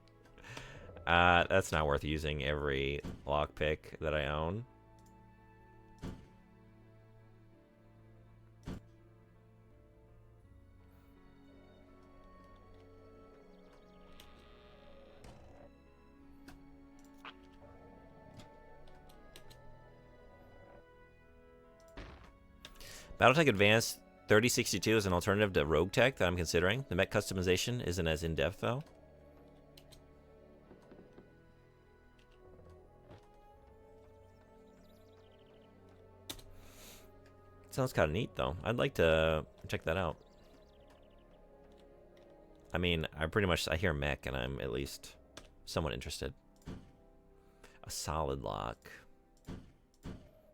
That's not worth using every lockpick that I own. BattleTech Advanced 3062 is an alternative to Rogue Tech that I'm considering. The mech customization isn't as in-depth, though. Sounds kind of neat, though. I'd like to check that out. I mean, I hear mech, and I'm at least somewhat interested. A solid lock.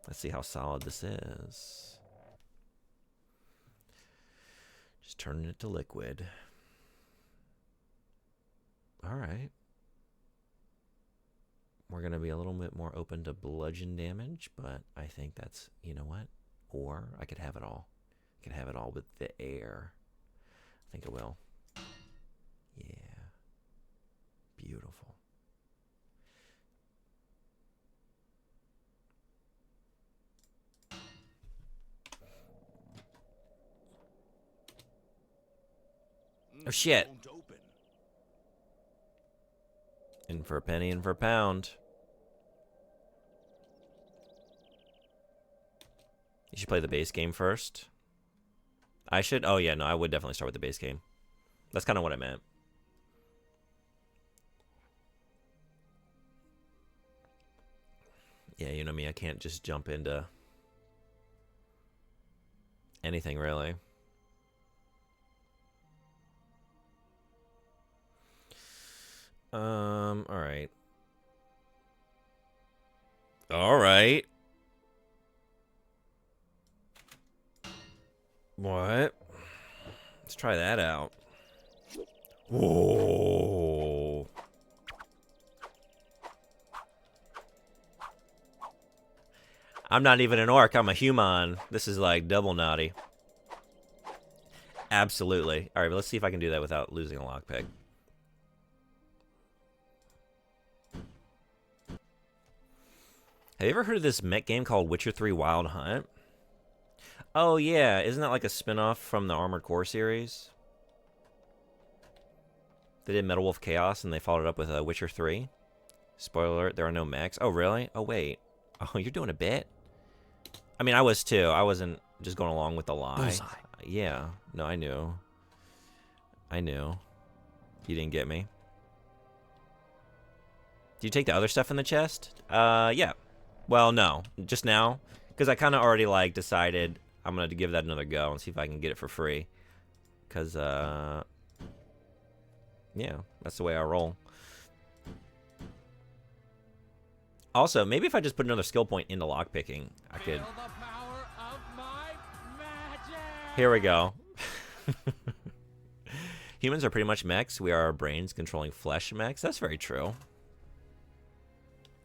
Let's see how solid this is. Just turning it to liquid. All right. We're going to be a little bit more open to bludgeon damage, but I think that's, you know what? Or I could have it all. I could have it all with the air. I think I will. Yeah. Beautiful. Oh, shit. Won't open. In for a penny, in for a pound. You should play the base game first. I should? Oh, yeah, no, I would definitely start with the base game. That's kind of what I meant. Yeah, you know me, I can't just jump into anything, really. Alright. Alright. What? Let's try that out. Whoa. I'm not even an orc, I'm a human. This is like double naughty. Absolutely. Alright, but let's see if I can do that without losing a lockpick. Have you ever heard of this mech game called Witcher 3 Wild Hunt? Oh yeah, isn't that like a spin-off from the Armored Core series? They did Metal Wolf Chaos and they followed it up with Witcher 3. Spoiler alert, there are no mechs. Oh really? Oh wait. Oh, you're doing a bit? I mean, I was too. I wasn't just going along with the lie. Bullseye. Yeah. No, I knew. I knew. You didn't get me. Do you take the other stuff in the chest? Yeah. Well, no. Just now. Because I kind of already, like, decided I'm going to give that another go and see if I can get it for free. Because, yeah. That's the way I roll. Also, maybe if I just put another skill point into lockpicking, I could... Here we go. Humans are pretty much mechs. We are our brains controlling flesh mechs. That's very true.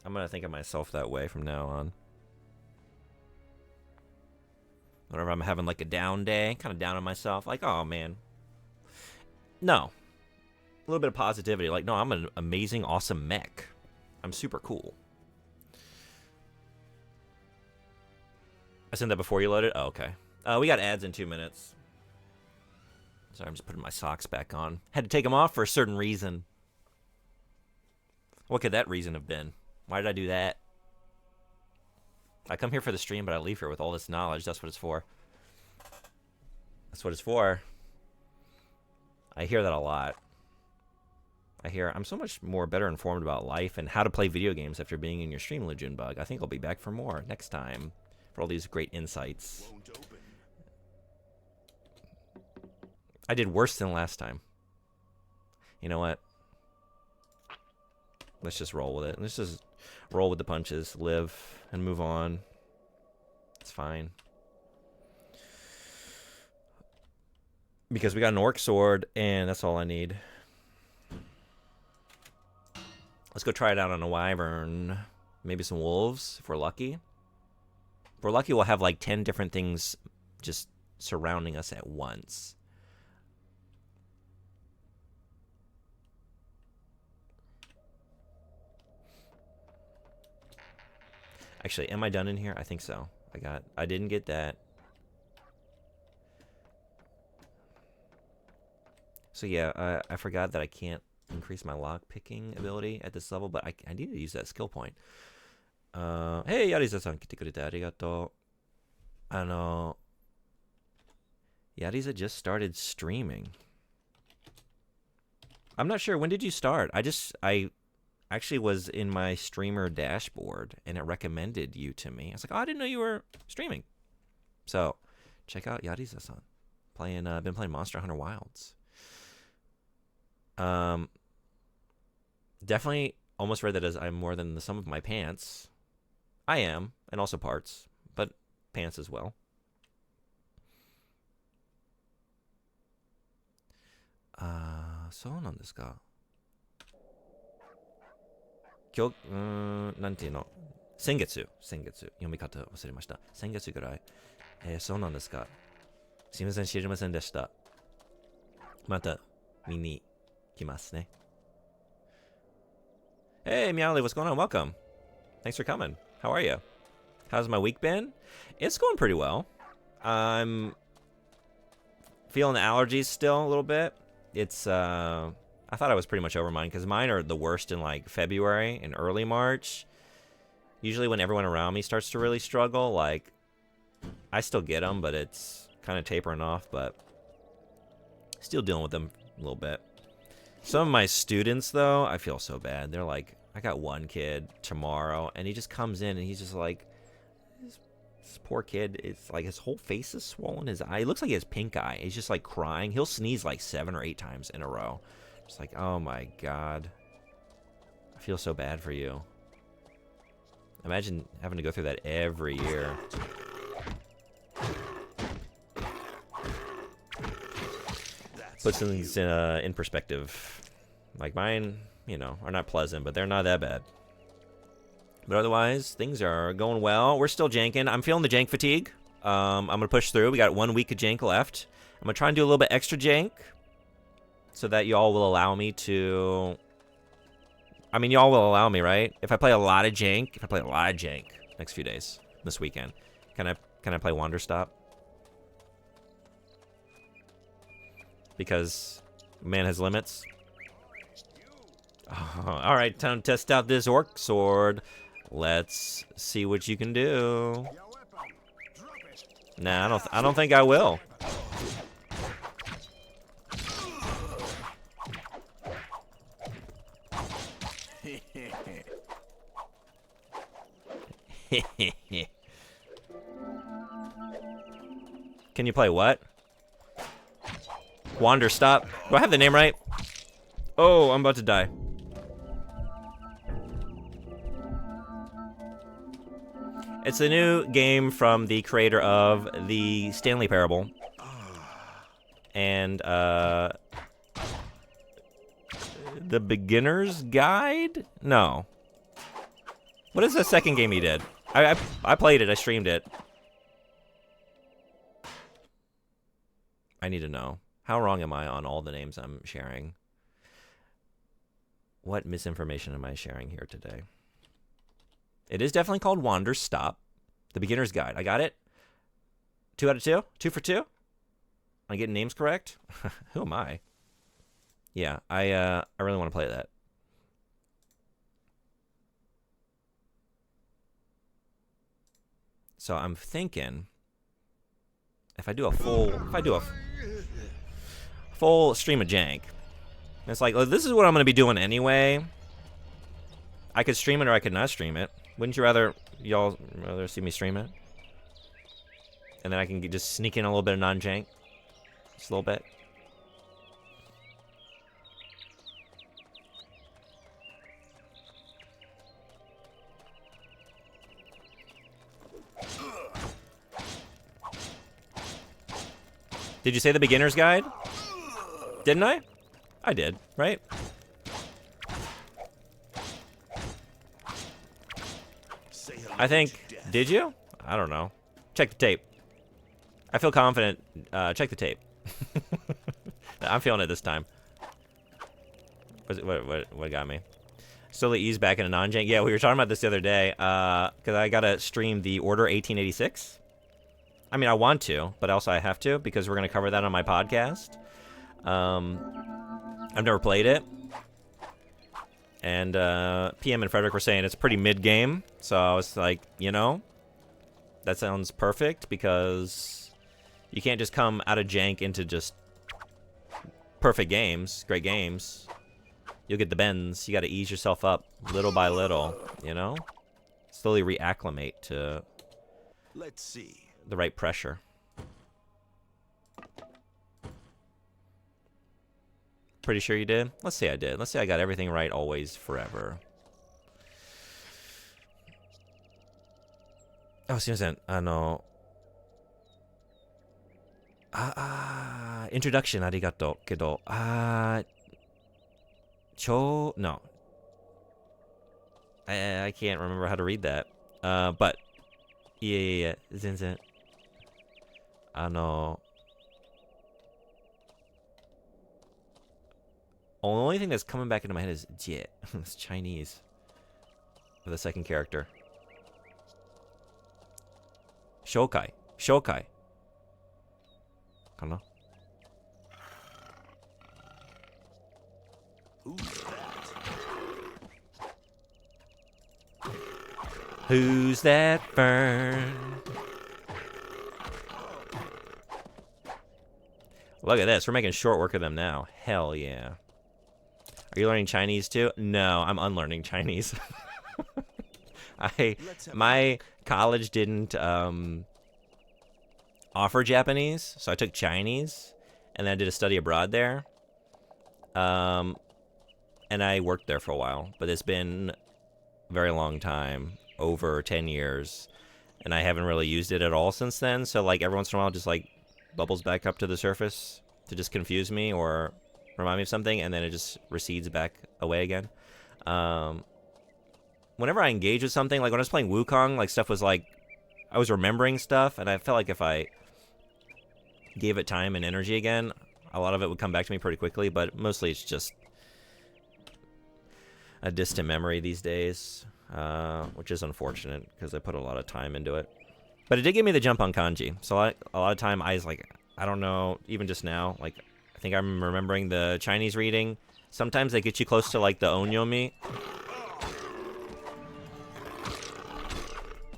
I'm going to think of myself that way from now on. Whenever I'm having like a down day, kind of down on myself, like, oh man. No. A little bit of positivity. Like, no, I'm an amazing, awesome mech. I'm super cool. I sent that before you loaded? Oh, okay. We got ads in 2 minutes. Sorry, I'm just putting my socks back on. Had to take them off for a certain reason. What could that reason have been? Why did I do that? I come here for the stream, but I leave here with all this knowledge. That's what it's for. That's what it's for. I hear that a lot. I hear I'm so much more better informed about life and how to play video games after being in your stream, Junebug. I think I'll be back for more next time for all these great insights. Won't open. I did worse than last time. You know what? Let's just roll with it. Let's just roll with the punches, live, and move on. It's fine. Because we got an orc sword, and that's all I need. Let's go try it out on a wyvern. Maybe some wolves, if we're lucky. If we're lucky, we'll have like 10 different things just surrounding us at once. Actually, am I done in here? I think so. I didn't get that. So yeah, I forgot that I can't increase my lock picking ability at this level, but I need to use that skill point. Hey, Yariza-san, 来てくれてありがとう。Yariza just started streaming. I'm not sure. When did you start? I actually was in my streamer dashboard and it recommended you to me. I was like, oh, I didn't know you were streaming. So check out Yariza-san. Been playing Monster Hunter Wilds. Definitely almost read that as I'm more than the sum of my pants. I am, and also parts, but pants as well. So なんですか。今日、なんていうの、先月、読み方忘れました。先月ぐらい。そうなんですか。すいません、知りませんでした。また見に来ますね。Hey, Meowly, what's going on? Welcome. Thanks for coming. How are you? How's my week been? It's going pretty well. I'm feeling the allergies still a little bit. it's I thought I was pretty much over mine because mine are the worst in like February and early March. Usually when everyone around me starts to really struggle, like I still get them, but it's kind of tapering off, but still dealing with them a little bit. Some of my students though, I feel so bad. They're like, I got one kid tomorrow and he just comes in and he's just like, this poor kid, it's like his whole face is swollen. His eye, it looks like he has pink eye. He's just like crying. He'll sneeze like 7 or 8 times in a row. Just like, oh my God. I feel so bad for you. Imagine having to go through that every year. Puts things in perspective. Like mine, you know, are not pleasant, but they're not that bad. But otherwise, things are going well. We're still janking. I'm feeling the jank fatigue. I'm going to push through. We got 1 week of jank left. I'm going to try and do a little bit extra jank so that y'all will allow me to... I mean, y'all will allow me, right? If I play a lot of jank, next few days, this weekend, can I play Wander Stop? Because man has limits. Oh, all right, time to test out this orc sword. Let's see what you can do. Nah, I don't think I will. Can you play what? Wander Stop. Do I have the name right? Oh, I'm about to die. It's a new game from the creator of the Stanley Parable. And, The Beginner's Guide? No. What is the second game he did? I played it, I streamed it. I need to know. How wrong am I on all the names I'm sharing? What misinformation am I sharing here today? It is definitely called Wander Stop. The Beginner's Guide. I got it? 2 out of 2? 2 for 2? I'm getting names correct? Who am I? Yeah, I really want to play that. So I'm thinking if I do a full stream of jank, it's like, this is what I'm going to be doing anyway. I could stream it or I could not stream it. Wouldn't you y'all rather see me stream it? And then I can just sneak in a little bit of non-jank. Just a little bit. Did you say the Beginner's Guide? Didn't I? I did, right? I think, did you? I don't know. Check the tape. I feel confident. Check the tape. I'm feeling it this time. What got me? Slowly ease back into non-jank. Yeah, we were talking about this the other day. Because I gotta stream the Order 1886. I mean, I want to, but also I have to because we're gonna cover that on my podcast. I've never played it. And PM and Frederick were saying it's pretty mid-game. So I was like, you know, that sounds perfect because you can't just come out of jank into just perfect games, great games. You'll get the bends. You got to ease yourself up little by little, you know? Slowly reacclimate to Let's see. the right pressure. Pretty sure you did? Let's say I did. Let's say I got everything right always, forever. Oh, すいません。introduction ありがとうけど、no. I can't remember how to read that. But, yeah, 全然。The only thing that's coming back into my head is Jie. It's Chinese. For the second character. Shokai. Shokai. かな Who's that fern? Look at this. We're making short work of them now. Hell yeah. Are you learning Chinese too? No, I'm unlearning Chinese. My college didn't offer Japanese, so I took Chinese, and then I did a study abroad there. And I worked there for a while, but it's been a very long time, over 10 years, and I haven't really used it at all since then. So like every once in a while, it just like bubbles back up to the surface to just confuse me or remind me of something, and then it just recedes back away again. Whenever I engage with something, like when I was playing Wukong, like stuff was like, I was remembering stuff, and I felt like if I gave it time and energy again, a lot of it would come back to me pretty quickly, but mostly it's just a distant memory these days, which is unfortunate because I put a lot of time into it. But it did give me the jump on kanji, so a lot of time I was like, I don't know, even just now, like I think I'm remembering the Chinese reading. Sometimes they get you close to like the onyomi.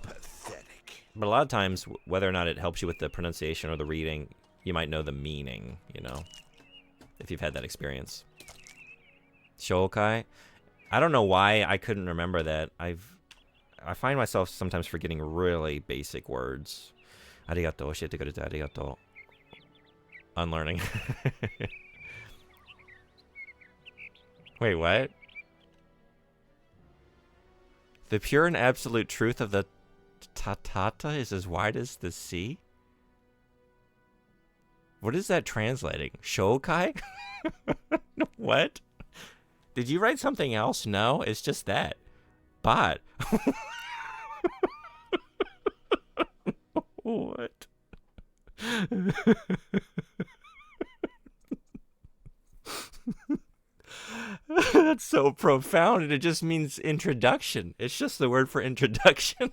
Pathetic. But a lot of times, whether or not it helps you with the pronunciation or the reading, you might know the meaning, you know, if you've had that experience. Shokai? I don't know why I couldn't remember that. I find myself sometimes forgetting really basic words. Arigato, oshiete kurete arigato. Unlearning. Wait, what? The pure and absolute truth of the Tatata is as wide as the sea? What is that translating? Shokai? What? Did you write something else? No, it's just that. Bot. What? That's so profound, and it just means introduction. It's just the word for introduction.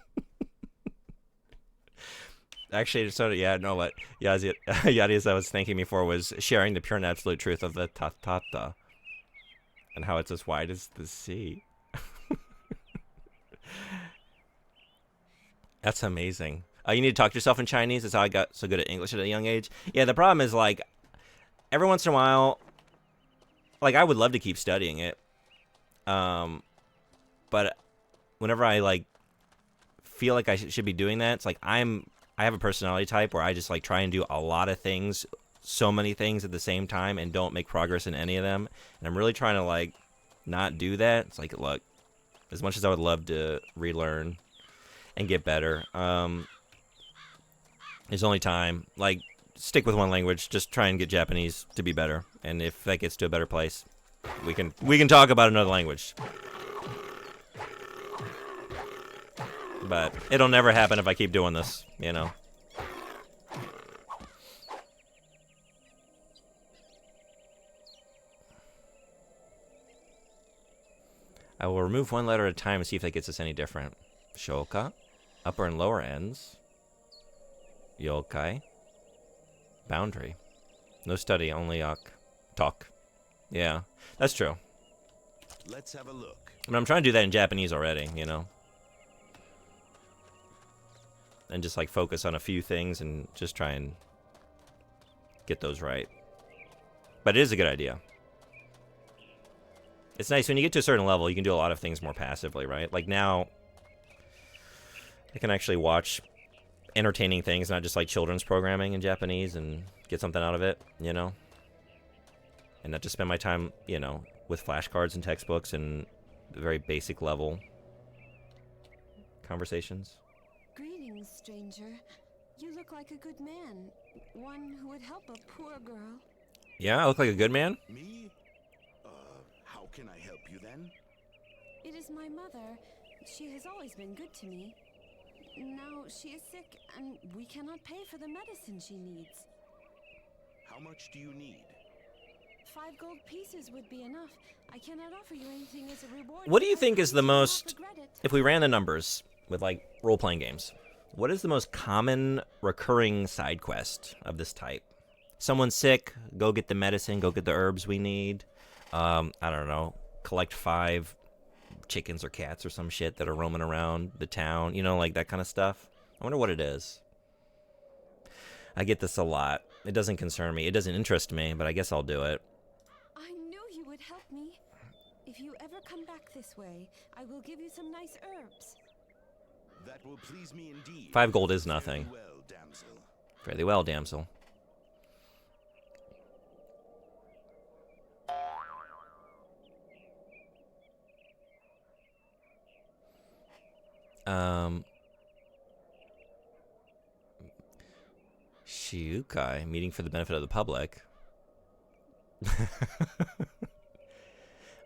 Actually, so yeah, no, what Yadiasa was thanking me for was sharing the pure and absolute truth of the Tatata and how it's as wide as the sea. That's amazing. You need to talk to yourself in Chinese. That's how I got so good at English at a young age. Yeah, the problem is, like, every once in a while, like, I would love to keep studying it. But whenever I, like, feel like I should be doing that, it's like I have a personality type where I just, like, try and do a lot of things, so many things at the same time, and don't make progress in any of them. And I'm really trying to, like, not do that. It's like, look, as much as I would love to relearn and get better, there's only time. Like, stick with one language. Just try and get Japanese to be better. And if that gets to a better place, we can talk about another language. But it'll never happen if I keep doing this, you know. I will remove one letter at a time and see if that gets us any different. Shoka. Upper and lower ends. Yokai. Boundary. No study, only talk. Yeah, that's true. Let's have a look. I mean, I'm trying to do that in Japanese already, you know. And just like focus on a few things and just try and get those right. But it is a good idea. It's nice when you get to a certain level, you can do a lot of things more passively, right? Like now, I can actually watch entertaining things, not just like children's programming in Japanese, and get something out of it, you know? And not just spend my time, you know, with flashcards and textbooks and very basic level conversations. Greetings, stranger. You look like a good man. One who would help a poor girl. Yeah, I look like a good man? Me? How can I help you then? It is my mother. She has always been good to me. Now she is sick, and we cannot pay for the medicine she needs. How much do you need? 5 gold pieces would be enough. I cannot offer you anything as a reward. What do you think is the You will not most, regret it. if we ran the numbers with like role-playing games, what is the most common recurring side quest of this type? Someone's sick, go get the medicine, go get the herbs we need. I don't know, collect 5 chickens or cats or some shit that are roaming around the town, you know, like that kind of stuff. I wonder what it is. I get this a lot. It doesn't concern me. It doesn't interest me, but I guess I'll do it. I knew you would help me. If you ever come back this way, I will give you some nice herbs. That will please me indeed. 5 gold is nothing. Very well, damsel. Fairly well, damsel. Shiukai, meeting for the benefit of the public.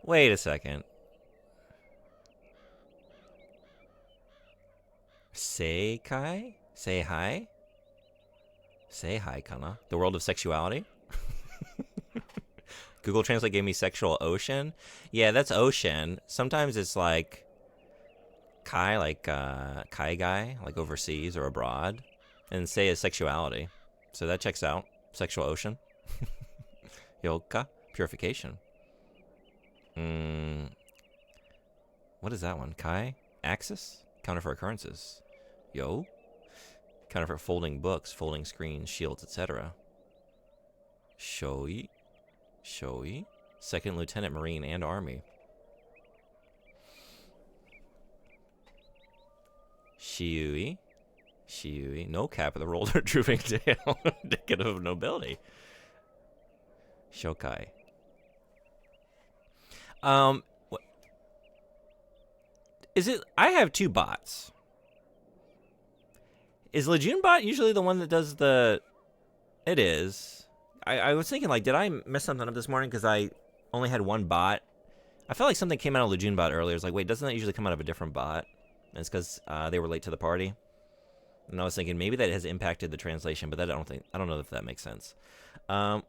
Wait a second. Seikai? Say hi? Say hi, kana. The world of sexuality? Google Translate gave me sexual ocean. Yeah, that's ocean. Sometimes it's like kai, like kai guy, like overseas or abroad. And say is sexuality. So that checks out. Sexual ocean. Yoka, purification. What is that one? Kai? Axis? Counter for occurrences. Yo? Counter for folding books, folding screens, shields, etc. Shoi? Shoi? Second Lieutenant Marine and Army. Shiui? Shiui. No cap of the roller drooping tail. Indicative of nobility. Shokai. What is it? I have 2 bots. Is Lejeune bot usually the one that does the? It is. I was thinking, like, did I mess something up this morning because I only had 1 bot? I felt like something came out of Lejeune bot earlier. It's like, wait, doesn't that usually come out of a different bot? And it's because they were late to the party. And I was thinking maybe that has impacted the translation, but that I don't know if that makes sense.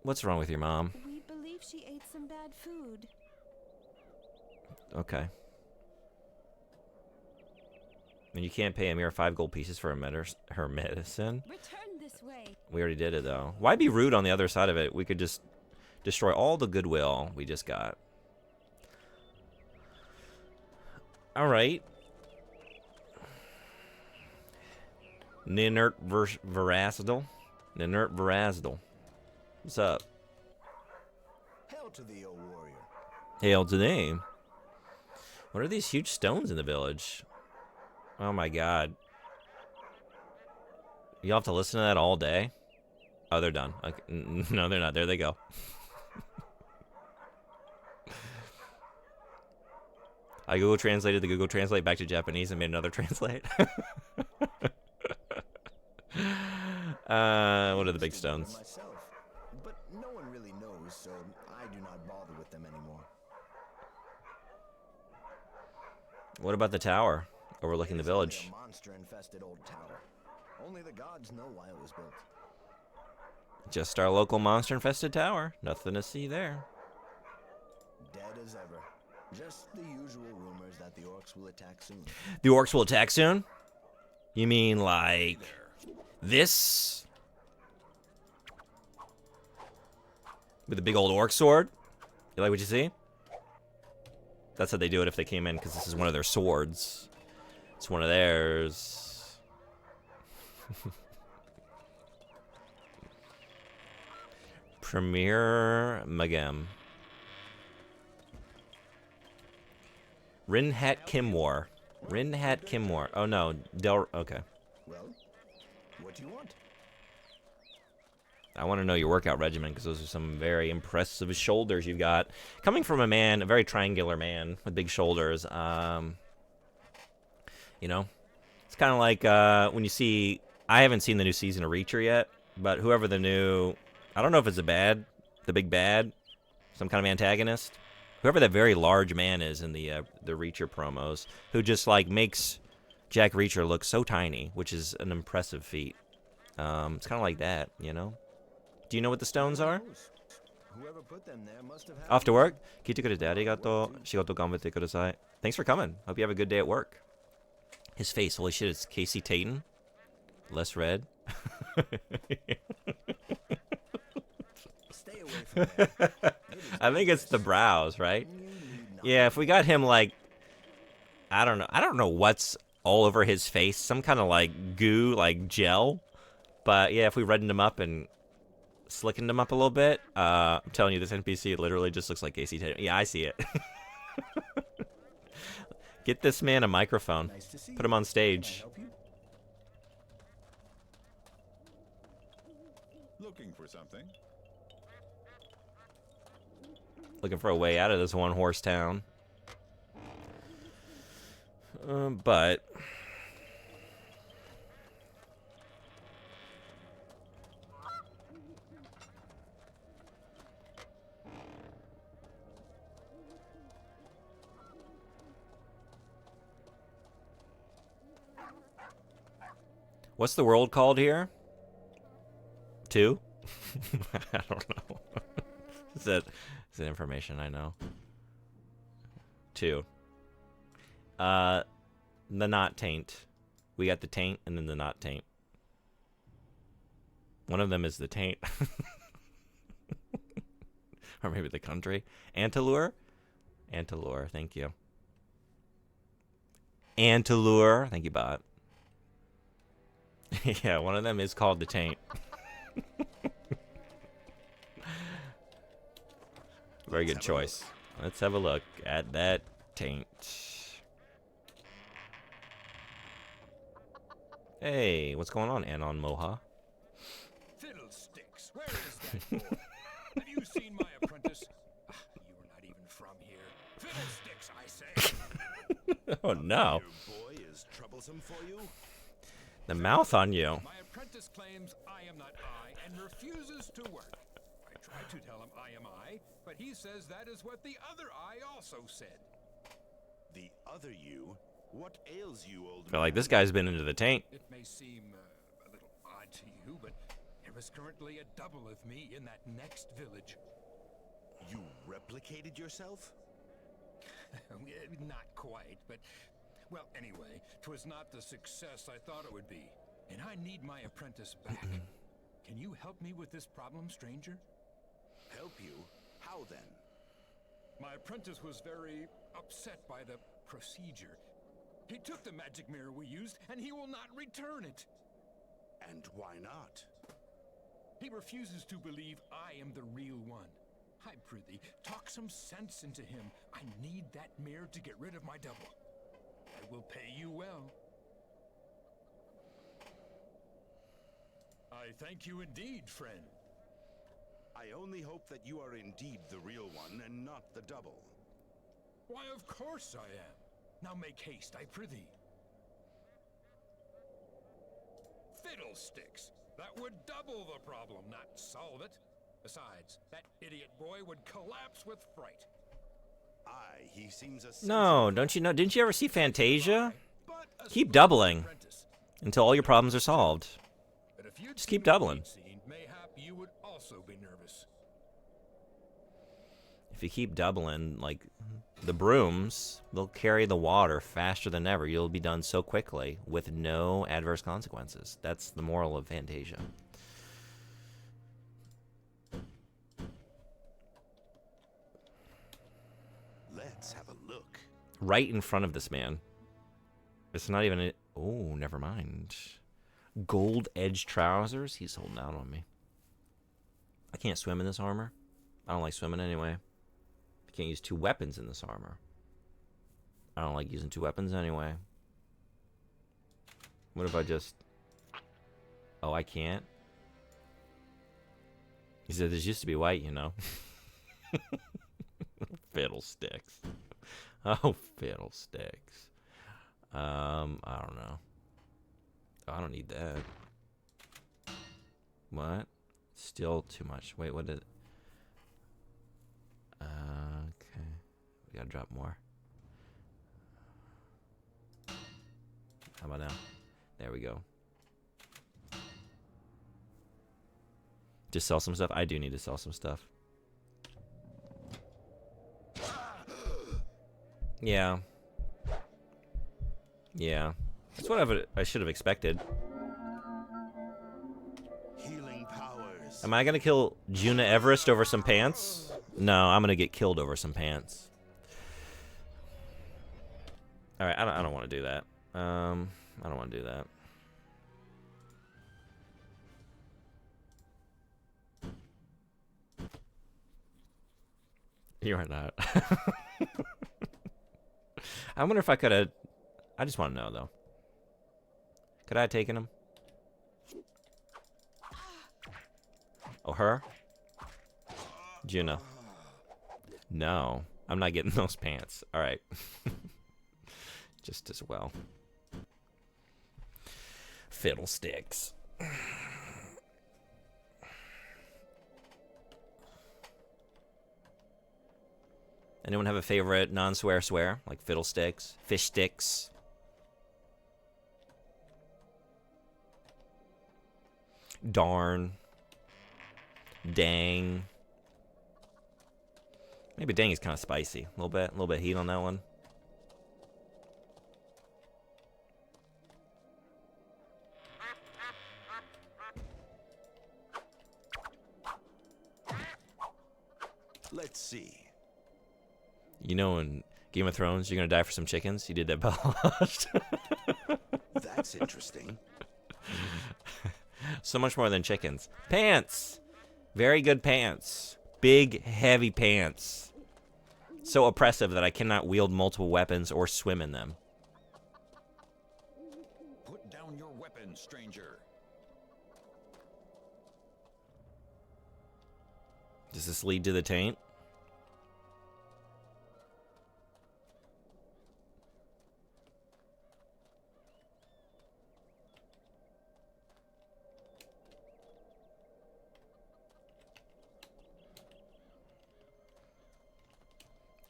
What's wrong with your mom? We believe she ate some bad food. Okay. And you can't pay a mere 5 gold pieces for her medicine. Return this way. We already did it, though. Why be rude on the other side of it? We could just destroy all the goodwill we just got. All right. Ninert Verazdal. Ninert Verazdal. What's up? Hail to thee, O warrior. Hail to thee. What are these huge stones in the village? Oh my god. You'll have to listen to that all day? Oh, they're done. Okay. No, they're not. There they go. I Google translated the Google Translate back to Japanese and made another translate. What are the big stones? Myself, but no one really knows, so I do not bother with them anymore. What about the tower overlooking the village? A monster-infested old tower. Only the gods know why it was built. Just our local monster-infested tower. Nothing to see there. Dead as ever. Just the usual rumors that the orcs will attack soon. The orcs will attack soon? You mean like this? With a big old orc sword? You like what you see? That's how they do it if they came in, because this is one of their swords. It's one of theirs. Premier Magem. Rinhat Kimwar. Rinhat Kimwar. Oh no, okay. Well, what do you want? I want to know your workout regimen, because those are some very impressive shoulders you've got. Coming from a man, a very triangular man with big shoulders, you know, it's kind of like when you see, I haven't seen the new season of Reacher yet, but whoever the new, I don't know if it's the big bad, some kind of antagonist, whoever that very large man is in the Reacher promos, who just like makes Jack Reacher look so tiny, which is an impressive feat. It's kind of like that, you know. Do you know what the stones are? Whoever put them there must have had Off to work? 聞いてくれてありがとう。仕事頑張ってください。Thanks for coming. Hope you have a good day at work. His face, holy shit, it's Casey Tatum. Less red. Stay away from there. I think it's the brows, right? Yeah, if we got him like I don't know. I don't know what's all over his face. Some kind of like goo, like gel. But yeah, if we reddened him up and slickened him up a little bit, I'm telling you, this NPC literally just looks like Casey Tatum. Yeah, I see it. Get this man a microphone. Nice to see Put him on Can I stage. help you? Looking for something? Looking for a way out of this one-horse town. But what's the world called here? 2? I don't know. Is that information I know? 2. The not taint. We got the taint and then the not taint. One of them is the taint. Or maybe the country. Antilure? Antilure, thank you. Antilure, thank you, bot. Yeah, one of them is called the taint. Very good choice. Let's have a look at that taint. Hey, what's going on, Anon Moha? Fiddlesticks, where is that boy? Have you seen my apprentice? You're not even from here. Fiddlesticks, I say. Oh no. Your boy is troublesome for you? The mouth on you. My apprentice claims I am not I and refuses to work. I tried to tell him I am I, but he says that is what the other I also said. The other you? What ails you, old Feel man? like this guy's been into the taint. It may seem a little odd to you, but there is currently a double of me in that next village. You replicated yourself? Not quite, but... Well, anyway, 'twas not the success I thought it would be, and I need my apprentice back. Can you help me with this problem, stranger? Help you? How then? My apprentice was very upset by the procedure. He took the magic mirror we used, and he will not return it. And why not? He refuses to believe I am the real one. I prithee, talk some sense into him. I need that mirror to get rid of my double. I will pay you well. I thank you indeed, friend. I only hope that you are indeed the real one and not the double. Why, of course I am. Now make haste, I prithee. Fiddlesticks! That would double the problem, not solve it. Besides, that idiot boy would collapse with fright. Aye, he seems a No, don't you know? Didn't you ever see Fantasia? But a Keep smart doubling apprentice. until all your problems are solved. But if you'd Just seen keep the doubling. lead scene, mayhap you would also be nervous. If you keep doubling, like the brooms, they'll carry the water faster than ever. You'll be done so quickly with no adverse consequences. That's the moral of Fantasia. Let's have a look. Right in front of this man. It's not even. Oh, never mind. Gold edge trousers. He's holding out on me. I can't swim in this armor. I don't like swimming anyway. I can't use 2 weapons in this armor. I don't like using 2 weapons anyway. What if I just... Oh, I can't? He said this used to be white, you know. Fiddlesticks. Oh, fiddlesticks. I don't know. Oh, I don't need that. What? Still too much. Wait, what did... Okay. We gotta drop more. How about now? There we go. Just sell some stuff? I do need to sell some stuff. Yeah. Yeah. That's what I should have expected. Healing powers. Am I gonna kill Juna Everest over some pants? No, I'm gonna get killed over some pants. All right, I don't want to do that. I don't want to do that. You are not. I wonder if I could have. I just want to know though. Could I have taken him? Oh, her? Juno. No, I'm not getting those pants. All right. Just as well. Fiddlesticks. Anyone have a favorite non-swear swear? Like fiddlesticks, fish sticks? Darn. Dang. Maybe dang is kind of spicy. A little bit heat on that one. Let's see. You know, in Game of Thrones, you're gonna die for some chickens. You did that, Balash. That's interesting. So much more than chickens. Pants. Very good pants. Big, heavy pants. So oppressive that I cannot wield multiple weapons or swim in them. Put down your weapon, stranger. Does this lead to the taint?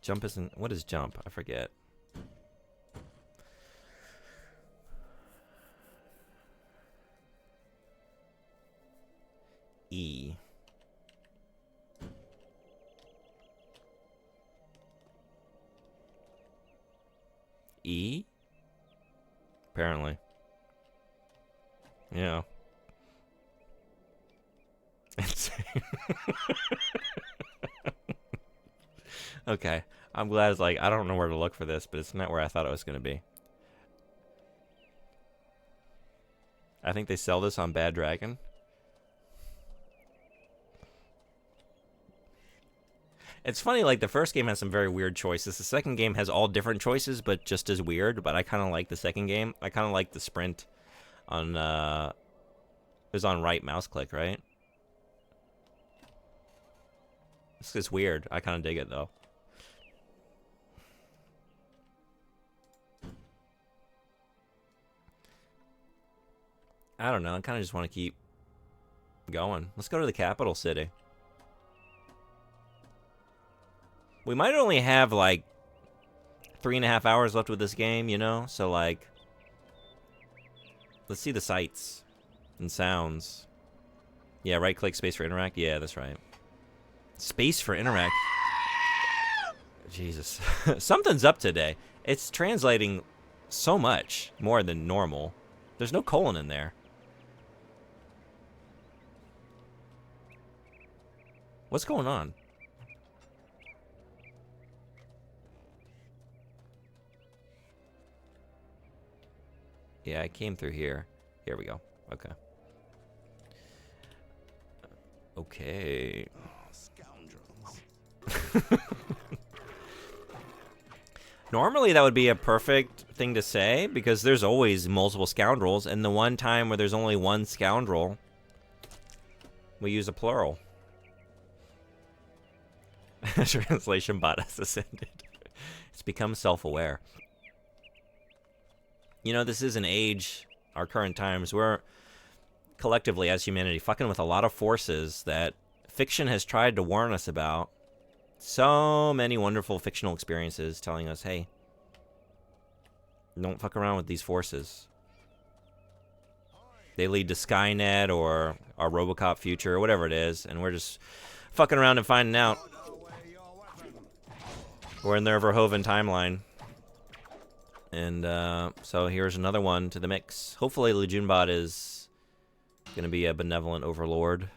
Jump isn't... What is jump? I forget. E. E? Apparently. Yeah. Okay. I'm glad it's like, I don't know where to look for this, but it's not where I thought it was going to be. I think they sell this on Bad Dragon. It's funny, like, the first game has some very weird choices. The second game has all different choices, but just as weird. But I kind of like the second game. I kind of like the sprint on, it was on right mouse click, right? This is weird. I kind of dig it, though. I don't know. I kind of just want to keep going. Let's go to the capital city. We might only have, like, 3.5 hours left with this game, you know? So, like, let's see the sights and sounds. Yeah, right-click, space for interact. Yeah, that's right. Space for interact. Jesus. Something's up today. It's translating so much more than normal. There's no colon in there. What's going on? Yeah, I came through here. Here we go. Okay. Okay. Oh, scoundrels. Normally that would be a perfect thing to say because there's always multiple scoundrels, and the one time where there's only one scoundrel, we use a plural. Translation bot has ascended. It's become self-aware. You know, this is an age, our current times, we're collectively as humanity fucking with a lot of forces that fiction has tried to warn us about. So many wonderful fictional experiences telling us, hey, don't fuck around with these forces. They lead to Skynet or our RoboCop future or whatever it is, and we're just fucking around and finding out. We're in their Verhoeven timeline. And so here's another one to the mix. Hopefully Lejunbot is going to be a benevolent overlord.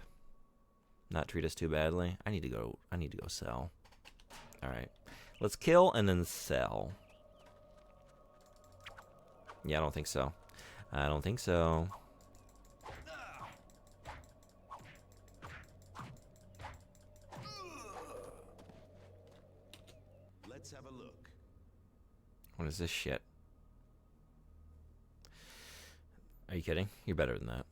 Not treat us too badly. I need to go sell. All right. Let's kill and then sell. Yeah, I don't think so. I don't think so. Let's have a look. What is this shit? Are you kidding? You're better than that.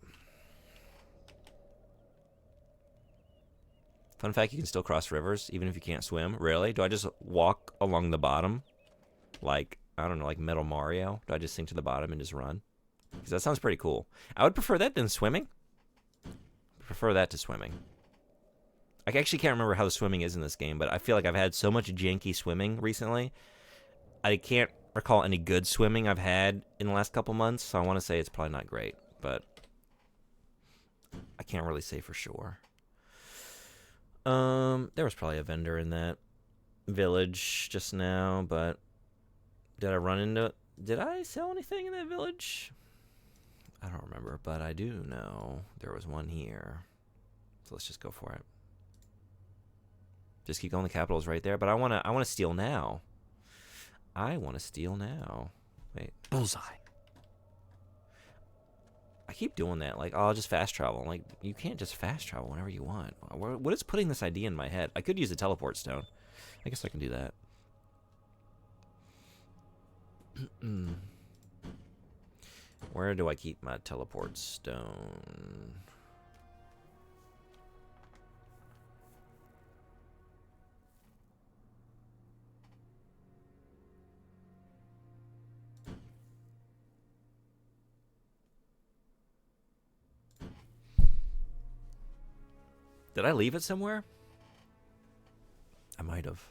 Fun fact, you can still cross rivers even if you can't swim. Really? Do I just walk along the bottom? Like, I don't know, like Metal Mario? Do I just sink to the bottom and just run? Because that sounds pretty cool. I would prefer that than swimming. Prefer that to swimming. I actually can't remember how the swimming is in this game, but I feel like I've had so much janky swimming recently. I can't recall any good swimming I've had in the last couple months, so I want to say it's probably not great, but I can't really say for sure. There was probably a vendor in that village just now, but did I run into... Did I sell anything in that village? I don't remember, but I do know there was one here. So let's just go for it. Just keep going. The capital's right there, but I want to steal now. I want to steal now. Wait, bullseye. I keep doing that. Like, oh, I'll just fast travel. Like, you can't just fast travel whenever you want. What is putting this idea in my head? I could use the teleport stone. I guess I can do that. Where do I keep my teleport stone? Did I leave it somewhere? I might have.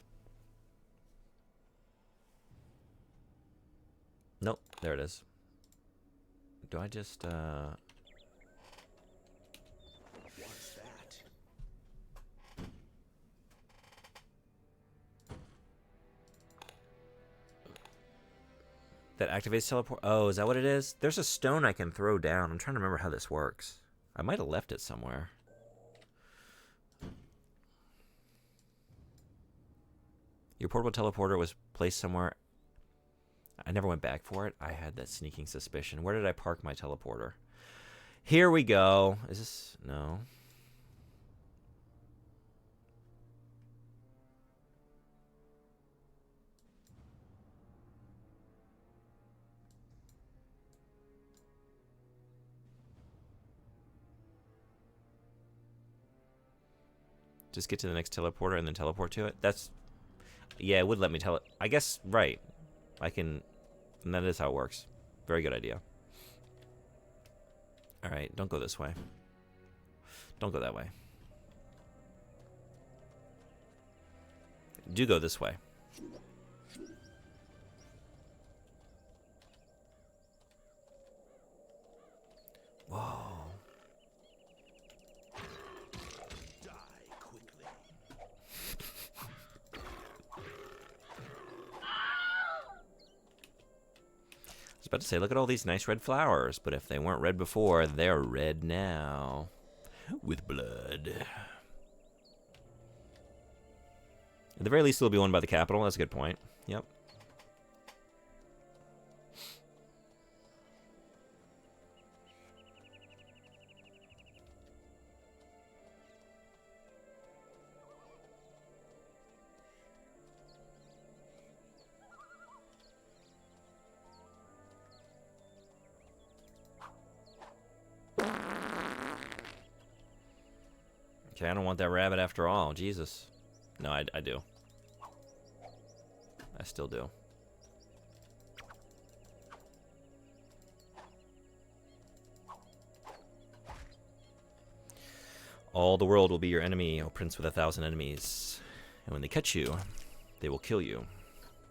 Nope, there it is. Do I just, What's that? That activates teleport? Oh, is that what it is? There's a stone I can throw down. I'm trying to remember how this works. I might have left it somewhere. Your portable teleporter was placed somewhere. I never went back for it. I had that sneaking suspicion. Where did I park my teleporter? Here we go. Is this... No. Just get to the next teleporter and then teleport to it? That's... Yeah, it would let me tell it. I guess, right. I can... And that is how it works. Very good idea. Alright, don't go this way. Don't go that way. Do go this way. Whoa. Die quickly. I was about to say, look at all these nice red flowers, but if they weren't red before, they're red now. With blood. At the very least, they'll be won by the capital. That's a good point. Yep. Okay, I don't want that rabbit after all. Jesus. No, I do. I still do. All the world will be your enemy, O prince with 1,000 enemies. And when they catch you, they will kill you.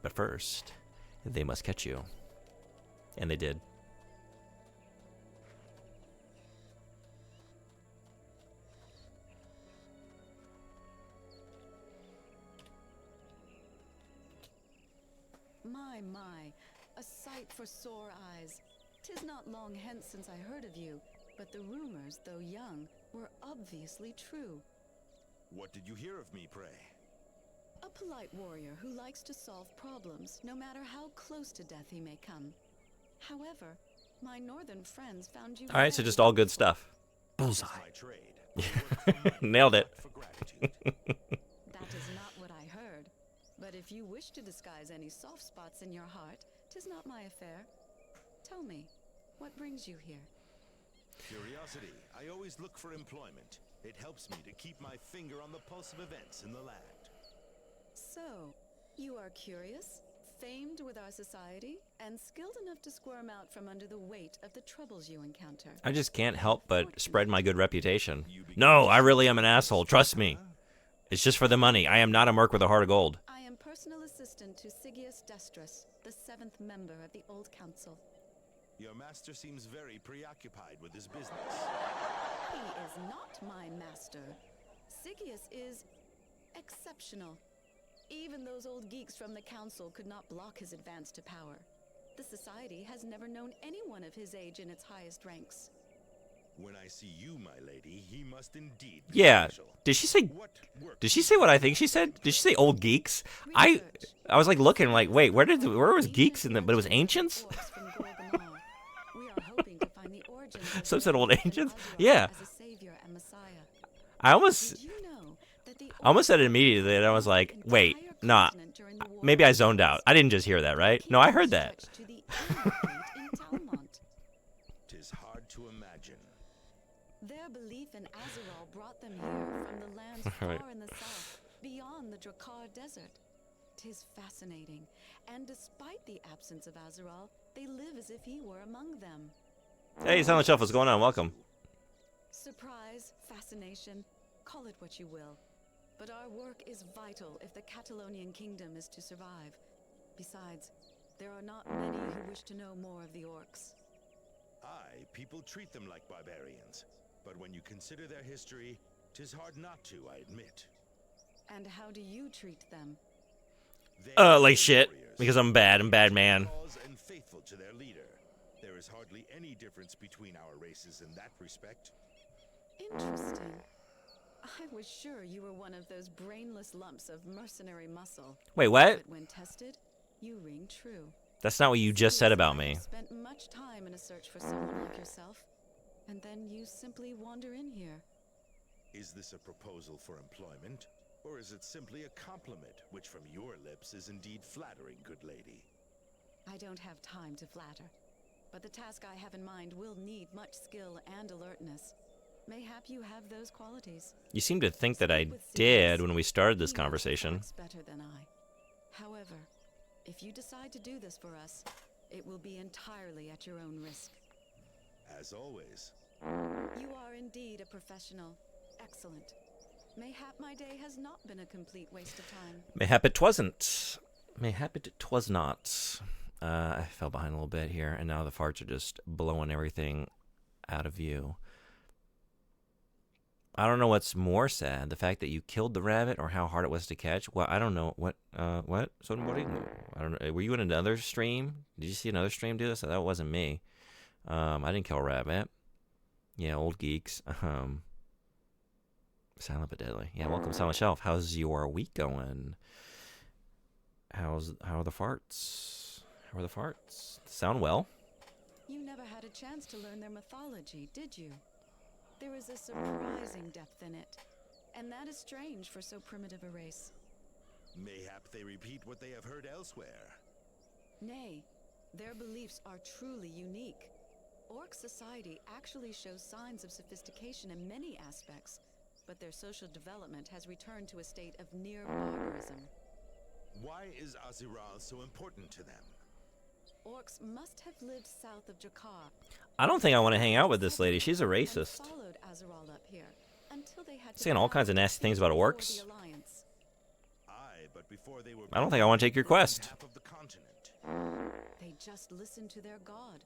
But first, they must catch you. And they did. My, a sight for sore eyes. 'Tis not long hence since I heard of you, but the rumors, though young, were obviously true. What did you hear of me, pray? A polite warrior who likes to solve problems, no matter how close to death he may come. However, my northern friends found you. All right, so very just all good helpful. stuff. It's Bullseye. my trade. I work for money, Nailed it. not for gratitude. That is not what I heard. But if you wish to disguise any soft spots in your heart, 'tis not my affair. Tell me, what brings you here? Curiosity. I always look for employment. It helps me to keep my finger on the pulse of events in the land. So, you are curious, famed with our society, and skilled enough to squirm out from under the weight of the troubles you encounter. I just can't help but spread my good reputation. No, I really am an asshole. Trust me. It's just for the money. I am not a merc with a heart of gold. I am personal assistant to Sigius Destris, the 7th member of the Old Council. Your master seems very preoccupied with his business. He is not my master. Sigius is exceptional. Even those old geeks from the council could not block his advance to power. The society has never known anyone of his age in its highest ranks. When I see you, my lady, he must indeed be Yeah. special. Did she say? What work? Did she say what I think she said? Did she say old geeks? I was like looking like, wait, where was geeks in the? But it was ancients. Orcs from Gorgamar. We are hoping to find the origins of Some said old Azeroth ancients? Azeroth Yeah. as a savior and messiah. I almost Did you know that the I almost said it orcs immediately, and I was like, conquered the wait, entire nah. continent during the War Maybe of I zoned out. I didn't just hear that, right? No, I heard that. Stretched to the end point in Talmont. 'Tis hard to imagine. Their belief in Azeroth brought them here from the lands far Right. in the south, beyond the Drakkar Desert. 'Tis fascinating, and despite the absence of Azeroth, they live as if he were among them. Hey, Silent Shelf, what's going on? Welcome. Surprise, fascination, call it what you will. But our work is vital if the Catalonian kingdom is to survive. Besides, there are not many who wish to know more of the orcs. Aye, people treat them like barbarians. But when you consider their history, 'tis hard not to, I admit. And how do you treat them? They Like are shit, warriors, because I'm bad man. cause and faithful to their leader. There is hardly any difference between our races in that respect. Interesting. I was sure you were one of those brainless lumps of mercenary muscle. Wait, what? But when tested, you ring true. That's not what you just said about me. I spent much time in a search for someone like yourself, and then you simply wander in here. Is this a proposal for employment? Or is it simply a compliment, which from your lips is indeed flattering, good lady? I don't have time to flatter, but the task I have in mind will need much skill and alertness. Mayhap you have those qualities. You seem to think that I Speak with did Sidious. when we started He this knows conversation. facts better than I. However, if you decide to do this for us, it will be entirely at your own risk. As always. You are indeed a professional. Excellent. Mayhap my day has not been a complete waste of time. Mayhap it wasn't. Mayhap it was not. I fell behind a little bit here, and now the farts are just blowing everything out of view. I don't know what's more sad, the fact that you killed the rabbit or how hard it was to catch. Well, I don't know. What? So what do you, I don't know. Were you in another stream? Did you see another stream do this? That wasn't me. I didn't kill a rabbit. Yeah, old geeks. Silent but deadly. Yeah, welcome Silent Shelf. How's your week going? How are the farts? How are the farts? Sound well? You never had a chance to learn their mythology, did you? There is a surprising depth in it, and that is strange for so primitive a race. Mayhap they repeat what they have heard elsewhere. Nay, their beliefs are truly unique. Orc society actually shows signs of sophistication in many aspects, but their social development has returned to a state of near barbarism. Why is Azeroth so important to them? Orcs must have lived south of Drakkar. I don't think I want to hang out with this lady. She's a racist. Followed Azeroth up here until they had to Saying all pass kinds of nasty things about before orcs. the Alliance. Aye, but before they were I don't think I want to take your quest. half of the continent. They just listened to their god.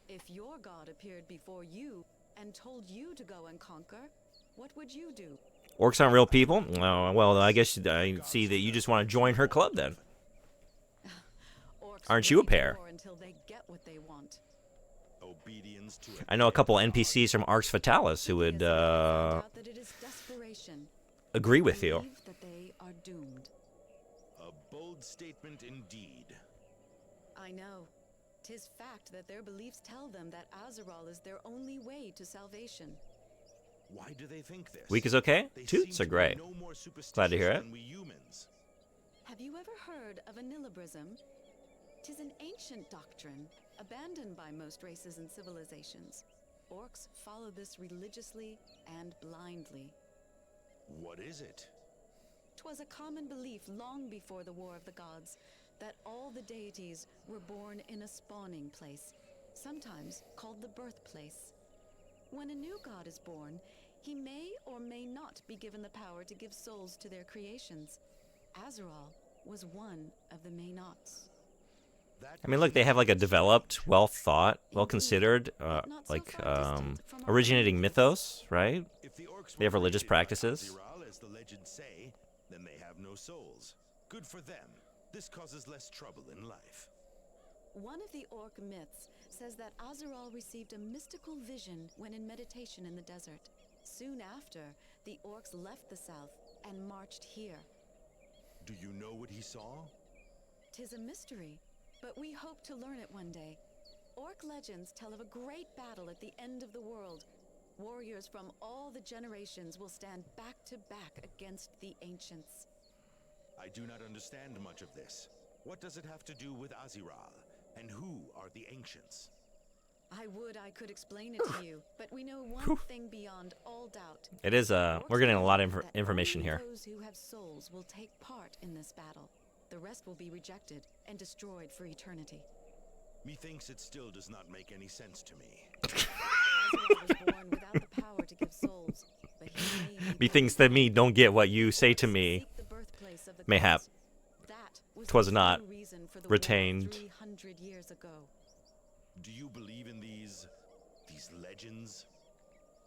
If your god appeared before you and told you to go and conquer, what would you do? Orcs aren't real people? Oh, well, I guess I see that you just want to join her club then. Orcs Aren't you a wage pair? war until they get what they want. Obedience to I know a couple NPCs from Arx Fatalis who would Yes, I found out that it is desperation. agree with you. Believe that they are doomed. a bold statement indeed. I know. 'Tis fact that their beliefs tell them that Azeral is their only way to salvation. Why do they think this? Week is okay? They Toots seem are to be great. no more Glad to hear superstitious it. than we humans. Have you ever heard of Anilibrism? 'Tis an ancient doctrine, abandoned by most races and civilizations. Orcs follow this religiously and blindly. What is it? 'Twas a common belief long before the War of the Gods that all the deities were born in a spawning place, sometimes called the birthplace. When a new god is born, he may or may not be given the power to give souls to their creations. Azeral was one of the may-nots. That I mean, look, they have like a developed, well thought, well considered, But not so like far distant from our originating own mythos, right? If the orcs They have were religious created by practices. Azeral, as the legends say, then they have no souls. Good for them. This causes less trouble in life. One of the orc myths says that Azeral received a mystical vision when in meditation in the desert. Soon after, the orcs left the south and marched here. Do you know what he saw? 'Tis a mystery, but we hope to learn it one day. Orc legends tell of a great battle at the end of the world. Warriors from all the generations will stand back to back against the ancients. I do not understand much of this. What does it have to do with Azeral? And who are the ancients? I would I could explain it to you, but we know one thing beyond all doubt. It is, we're getting a lot of Orcs believe that information only here. Those who have souls will take part in this battle. The rest will be rejected and destroyed for eternity. Methinks it still does not make any sense to me. Azeroth was born without the power to give souls, but he may be Methinks born that me don't get what you say to Orcs me. seek the birthplace of the Mayhap. gods. That was 'Twas the not true reason for the retained. war 300 years ago. Do you believe in these legends?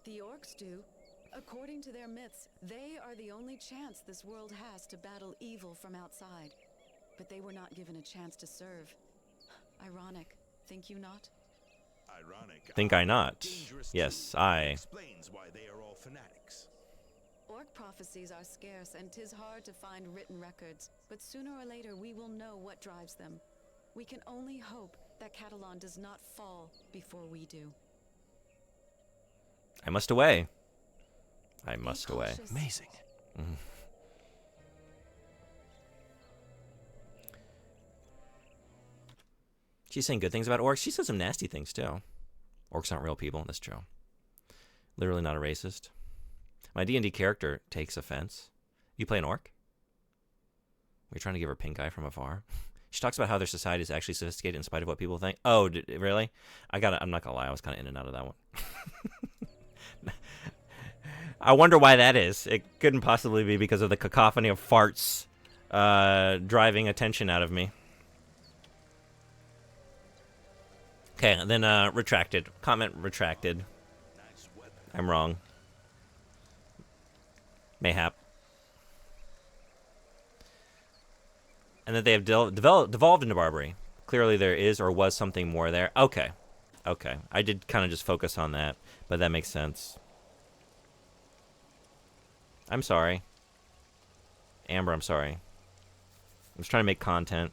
The orcs do. According to their myths, they are the only chance this world has to battle evil from outside. But they were not given a chance to serve. Ironic, think you not? Ironic. Think I not? Dangerous Yes, too. I. Explains why they are all fanatics. Orc prophecies are scarce, and 'tis hard to find written records. But sooner or later, we will know what drives them. We can only hope that Catalan does not fall before we do. I must away. I Be must away. cautious. Amazing. She's saying good things about orcs. She said some nasty things too. Orcs aren't real people. That's true. Literally not a racist. My D&D character takes offense. You play an orc? We're trying to give her pink eye from afar. She talks about how their society is actually sophisticated in spite of what people think. Oh, really? I'm not gonna lie. I was kind of in and out of that one. I wonder why that is. It couldn't possibly be because of the cacophony of farts driving attention out of me. Okay, and then retracted. Comment retracted. Nice weapon. I'm wrong. Mayhap. And that they have devolved into Barbary. Clearly there is or was something more there. Okay. Okay. I did kind of just focus on that, but that makes sense. I'm sorry. Amber, I'm sorry. I'm just trying to make content.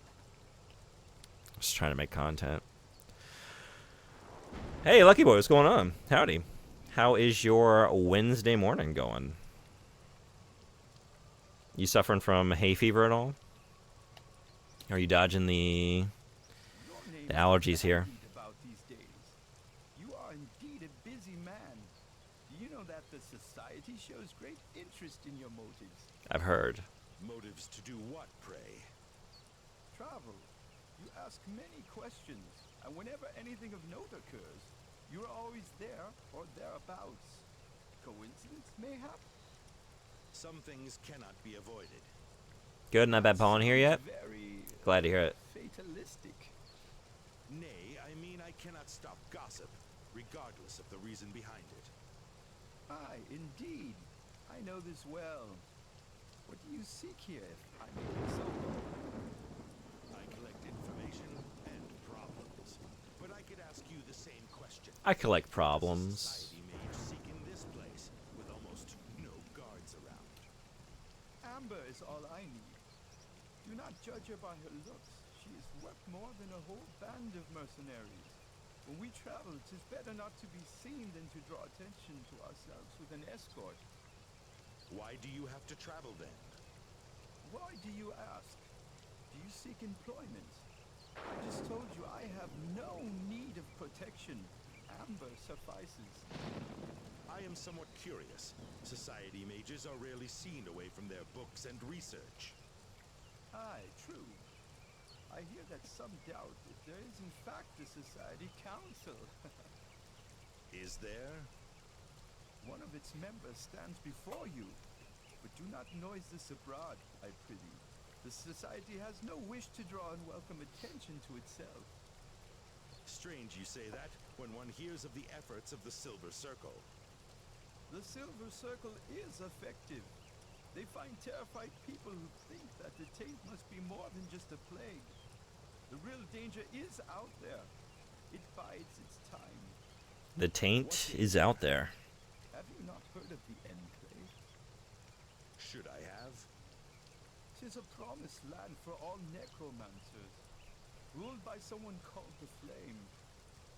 Hey, Lucky Boy, what's going on? Howdy. How is your Wednesday morning going? You suffering from hay fever at all? Are you dodging the allergies here? About these days. You are indeed a busy man. Do you know that the society shows great interest in your motives? I've heard. Motives to do what, pray? Travel. You ask many questions, and whenever anything of note occurs, you are always there or thereabouts. Coincidence, mayhap? Some things cannot be avoided. Good, not bad pollen here yet? Very Glad to hear it. fatalistic. Nay, I mean I cannot stop gossip, regardless of the reason behind it. Aye, indeed. I know this well. What do you seek here, if I may be so bold? I collect information and problems. But I could ask you the same question. I collect What does a problems. society mage seek in this place, with almost no guards around? Amber is all I need. Do not judge her by her looks. She she is worth more than a whole band of mercenaries. When we travel, 'tis better not to be seen than to draw attention to ourselves with an escort. Why do you have to travel then? Why do you ask? Do you seek employment? I just told you I have no need of protection. Amber suffices. I am somewhat curious. Society mages are rarely seen away from their books and research. Aye, true. I hear that some doubt if there is in fact a society council. Is there? One of its members stands before you. But do not noise this abroad, I prithee. The society has no wish to draw unwelcome attention to itself. Strange you say that when one hears of the efforts of the Silver Circle. The Silver Circle is effective. They find terrified people who think that the taint must be more than just a plague. The real danger is out there. It bides its time. The taint is out there. Have you not heard of the Enclave? Should I have? 'Tis a promised land for all necromancers, ruled by someone called the Flame.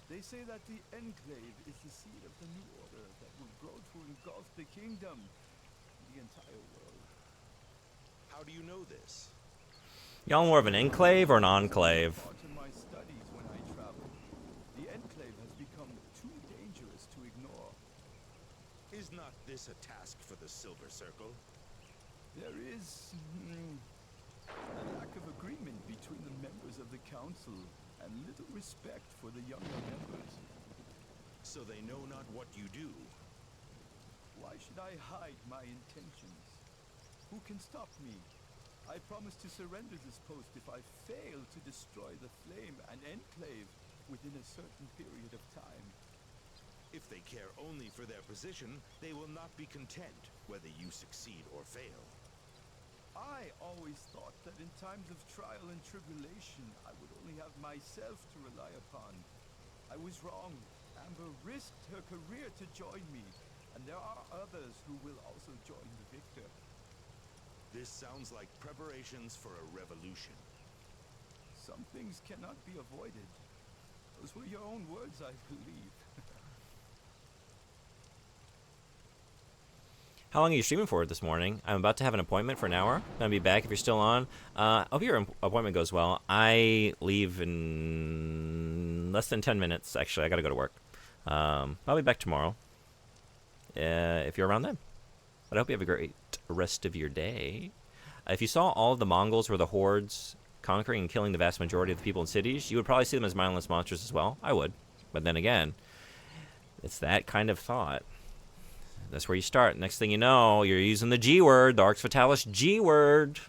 They say that the Enclave is the seed of the new order that will grow to engulf the kingdom, the entire world. How do you know this? Y'all more of an enclave or an enclave? Part of my studies when I travel. The Enclave has become too dangerous to ignore. Is not this a task for the Silver Circle? There is a lack of agreement between the members of the council and little respect for the younger members. So they know not what you do. Why should I hide my intentions? Who can stop me? I promise to surrender this post if I fail to destroy the Flame and Enclave within a certain period of time. If they care only for their position, they will not be content whether you succeed or fail. I always thought that in times of trial and tribulation, I would only have myself to rely upon. I was wrong. Amber risked her career to join me, and there are others who will also join the victor. This sounds like preparations for a revolution. Some things cannot be avoided. Those were your own words, I believe. How long are you streaming for this morning? I'm about to have an appointment for an hour. I'm gonna be back if you're still on. I hope your appointment goes well. I leave in less than 10 minutes. Actually, I gotta go to work. I'll be back tomorrow. If you're around then. But I hope you have a great rest of your day. If you saw all of the Mongols or the hordes conquering and killing the vast majority of the people in cities, you would probably see them as mindless monsters as well. I would. But then again, it's that kind of thought. That's where you start. Next thing you know, you're using the G word, the Arx Fatalis G word.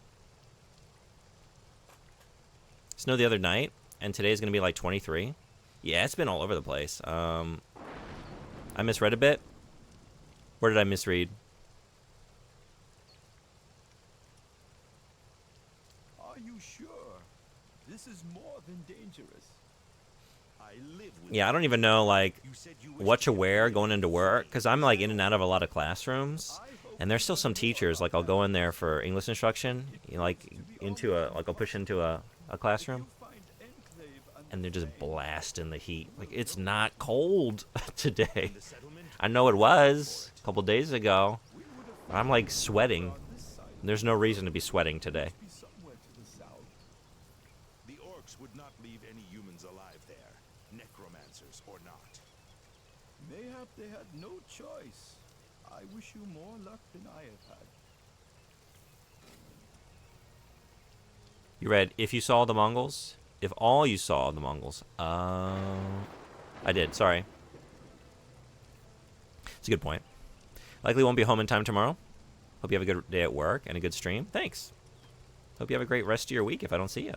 Snow the other night, and today's going to be like 23. Yeah, it's been all over the place. I misread a bit. Where did I misread? Are you sure? This is more than dangerous. I live with Yeah, I don't even know, like, you said you wish what to get wear rid going of into the work, Flame. because I'm like in and out of a lot of classrooms, and there's still some teachers, like I'll go in there for English instruction, you know, like into a, like I'll push into a classroom, You find Enclave and they're just Flame. blasting the heat. Like, it's not cold today. The settlement? I know it was a couple days ago, We would have but I'm like sweating. on this side. There's no reason to be sweating today. Be somewhere to the south. The orcs would not leave any humans alive there, necromancers or not. Mayhap they had no choice. I wish you more luck than I have had. You read, if you saw the Mongols? If all you saw the Mongols. I did, sorry. It's a good point. Likely won't be home in time tomorrow. Hope you have a good day at work and a good stream. Thanks. Hope you have a great rest of your week if I don't see you.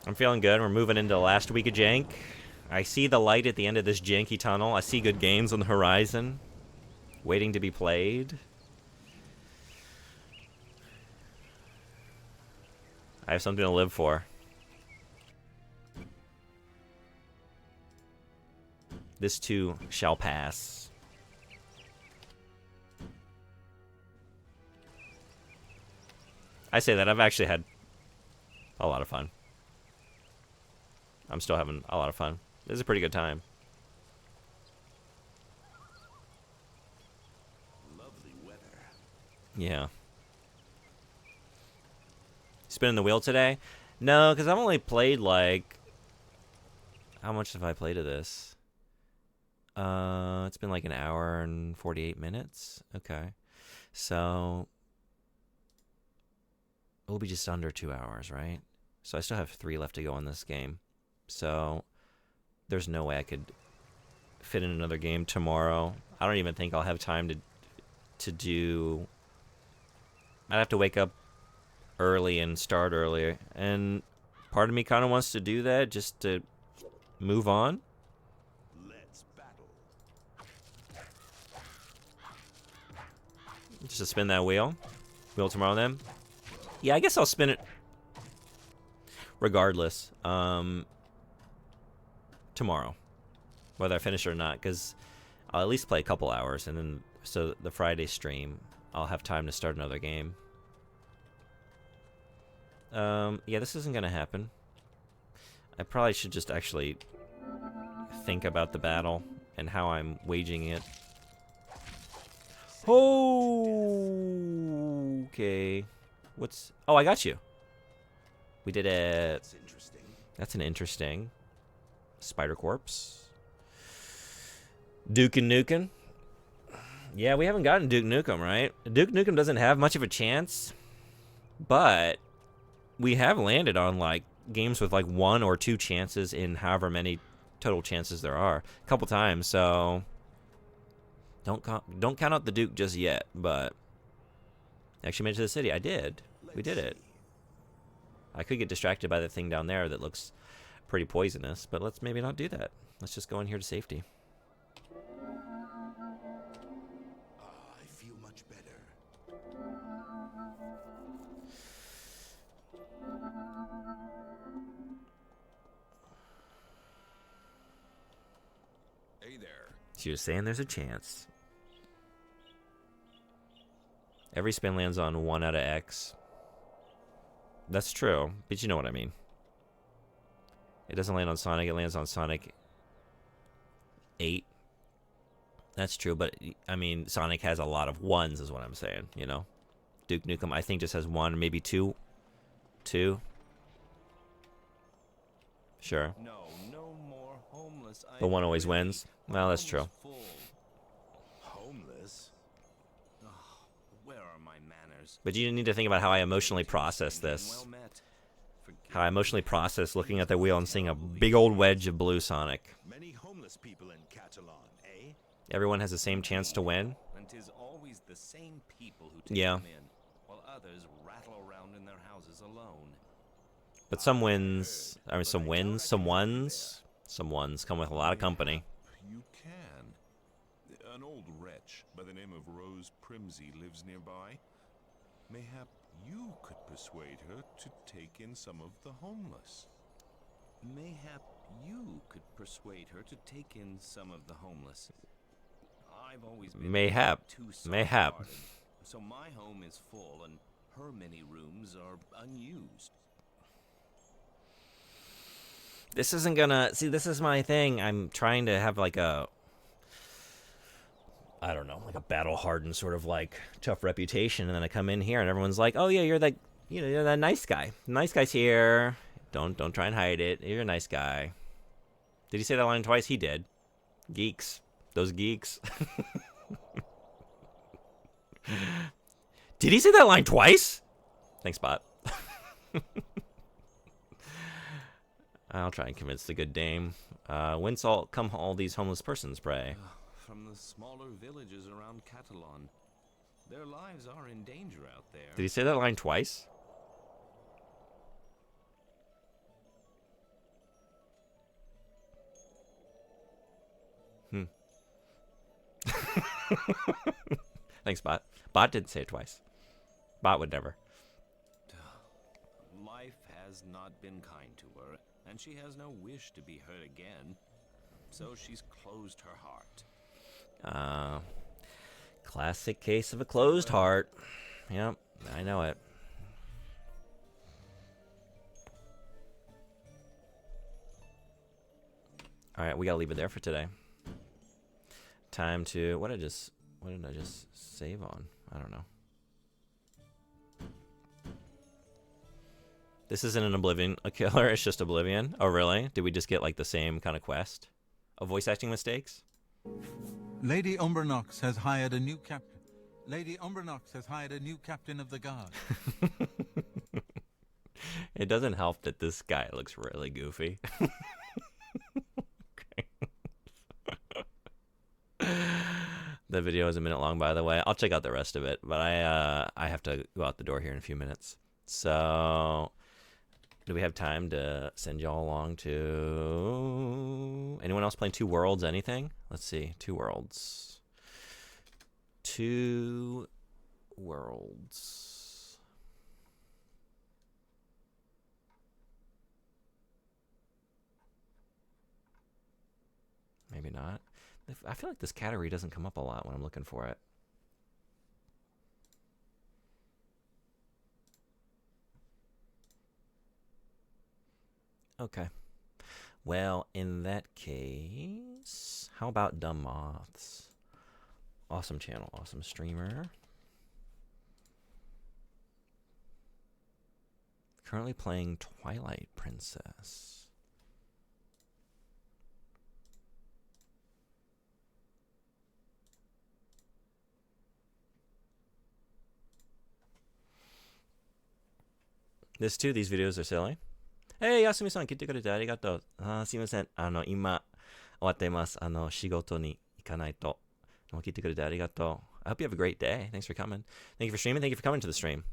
I'm feeling good. We're moving into the last week of Jank. I see the light at the end of this janky tunnel. I see good games on the horizon, waiting to be played. I have something to live for. This too shall pass. I say that I've actually had a lot of fun. I'm still having a lot of fun. This is a pretty good time. Lovely weather. Yeah. Spinning the wheel today? No, because I've only played like... How much have I played of this? It's been like an hour and 48 minutes. Okay. So... It'll be just under 2 hours, right? So I still have 3 left to go in this game. So there's no way I could fit in another game tomorrow. I don't even think I'll have time to do... I'd have to wake up early and start earlier. And part of me kind of wants to do that just to move on. Let's battle. Just to spin that wheel. Wheel tomorrow then. Yeah, I guess I'll spin it regardless. Tomorrow. Whether I finish it or not. Because I'll at least play a couple hours. And then, so the Friday stream, I'll have time to start another game. Yeah, this isn't going to happen. I probably should just actually think about the battle and how I'm waging it. Oh, okay. What's... Oh, I got you. We did it. That's interesting. That's an interesting. Spider Corpse. Duke and Nukem. Yeah, we haven't gotten Duke Nukem, right? Duke Nukem doesn't have much of a chance, but we have landed on like games with like 1 or 2 chances in however many total chances there are. A couple times, so don't count out the Duke just yet, but actually made it to the city. I did. We did it. I could get distracted by the thing down there that looks pretty poisonous, but let's maybe not do that. Let's just go in here to safety. I feel much better. Hey there. So you're saying there's a chance. Every spin lands on 1 out of X. That's true, but you know what I mean. It doesn't land on Sonic, it lands on Sonic 8. That's true, but I mean, Sonic has a lot of 1s is what I'm saying, you know? Duke Nukem, I think, just has 1, maybe 2. 2. Sure. No more homeless. But 1 always wins. Well, that's true. Homeless? Where are my manners? But you need to think about how I emotionally process this. How I emotionally process looking at the wheel and seeing a big old wedge of blue Sonic. Many homeless people in Catalan, eh? Everyone has the same chance to win. And 'tis always the same people who take Yeah. them in, while others rattle around in their houses alone. But some wins, I mean, some wins, some ones come with a lot of company. You can. An old wretch by the name of Rose Primsey lives nearby. Mayhap you could persuade her to take in some of the homeless. Mayhap you could persuade her to take in some of the homeless. I've always been Mayhap. too Mayhap. soft-hearted, so my home is full and her many rooms are unused. This isn't gonna... See, this is my thing. I'm trying to have like a... I don't know, like a battle-hardened sort of like tough reputation, and then I come in here and everyone's like, "Oh yeah, you're that, you know, you're that nice guy. Nice guy's here. Don't try and hide it. You're a nice guy." Did he say that line twice? He did. Geeks. Those geeks. Did he say that line twice? Thanks, bot. I'll try and convince the good dame. Whence all come all these homeless persons, pray? From the smaller villages around Catalan. Their lives are in danger out there. Did he say that line twice? Thanks, bot. Bot did say it twice. Bot would never. Life has not been kind to her, and she has no wish to be hurt again. So she's closed her heart. Classic case of a closed heart. Yep, I know it. All right, we gotta leave it there for today. Time to what did I just save on? I don't know. This isn't an Oblivion a killer. It's just Oblivion. Oh really? Did we just get like the same kind of quest of voice acting mistakes? Lady Umbernox has hired a new captain. Lady Umbernox has hired a new captain of the guard. It doesn't help that this guy looks really goofy. The video is a minute long, by the way. I'll check out the rest of it, but I have to go out the door here in a few minutes. So, do we have time to send y'all along to anyone else playing Two Worlds? Anything? Let's see. Two Worlds. Two Worlds. Maybe not. I feel like this category doesn't come up a lot when I'm looking for it. Okay. Well, in that case, how about Dumb Moths? Awesome channel, awesome streamer. Currently playing Twilight Princess. This too, these videos are silly. Hey, Yasumi-san, 来てくれてありがとう。すいません。今、終わっています。仕事に行かないと。来てくれてありがとう。I hope you have a great day. Thanks for coming. Thank you for streaming. Thank you for coming to the stream.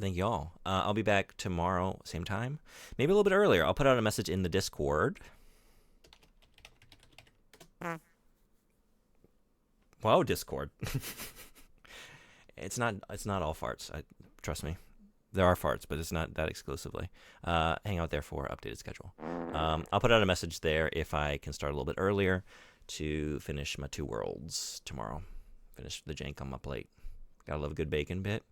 Thank you all. I'll be back tomorrow, same time. Maybe a little bit earlier. I'll put out a message in the Discord. Whoa, Discord. It's not all farts. Trust me. There are farts, but it's not that exclusively. Hang out there for updated schedule. I'll put out a message there if I can start a little bit earlier to finish my Two Worlds tomorrow. Finish the jank on my plate. Gotta love a good bacon bit.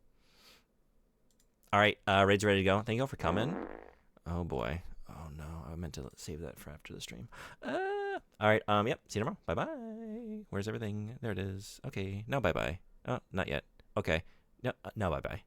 All right, Raid's ready to go. Thank you all for coming. Oh boy. Oh no, I meant to save that for after the stream. All right, yep, see you tomorrow. Bye-bye. Where's everything? There it is. Okay, no bye-bye. Oh, not yet. Okay, no bye-bye.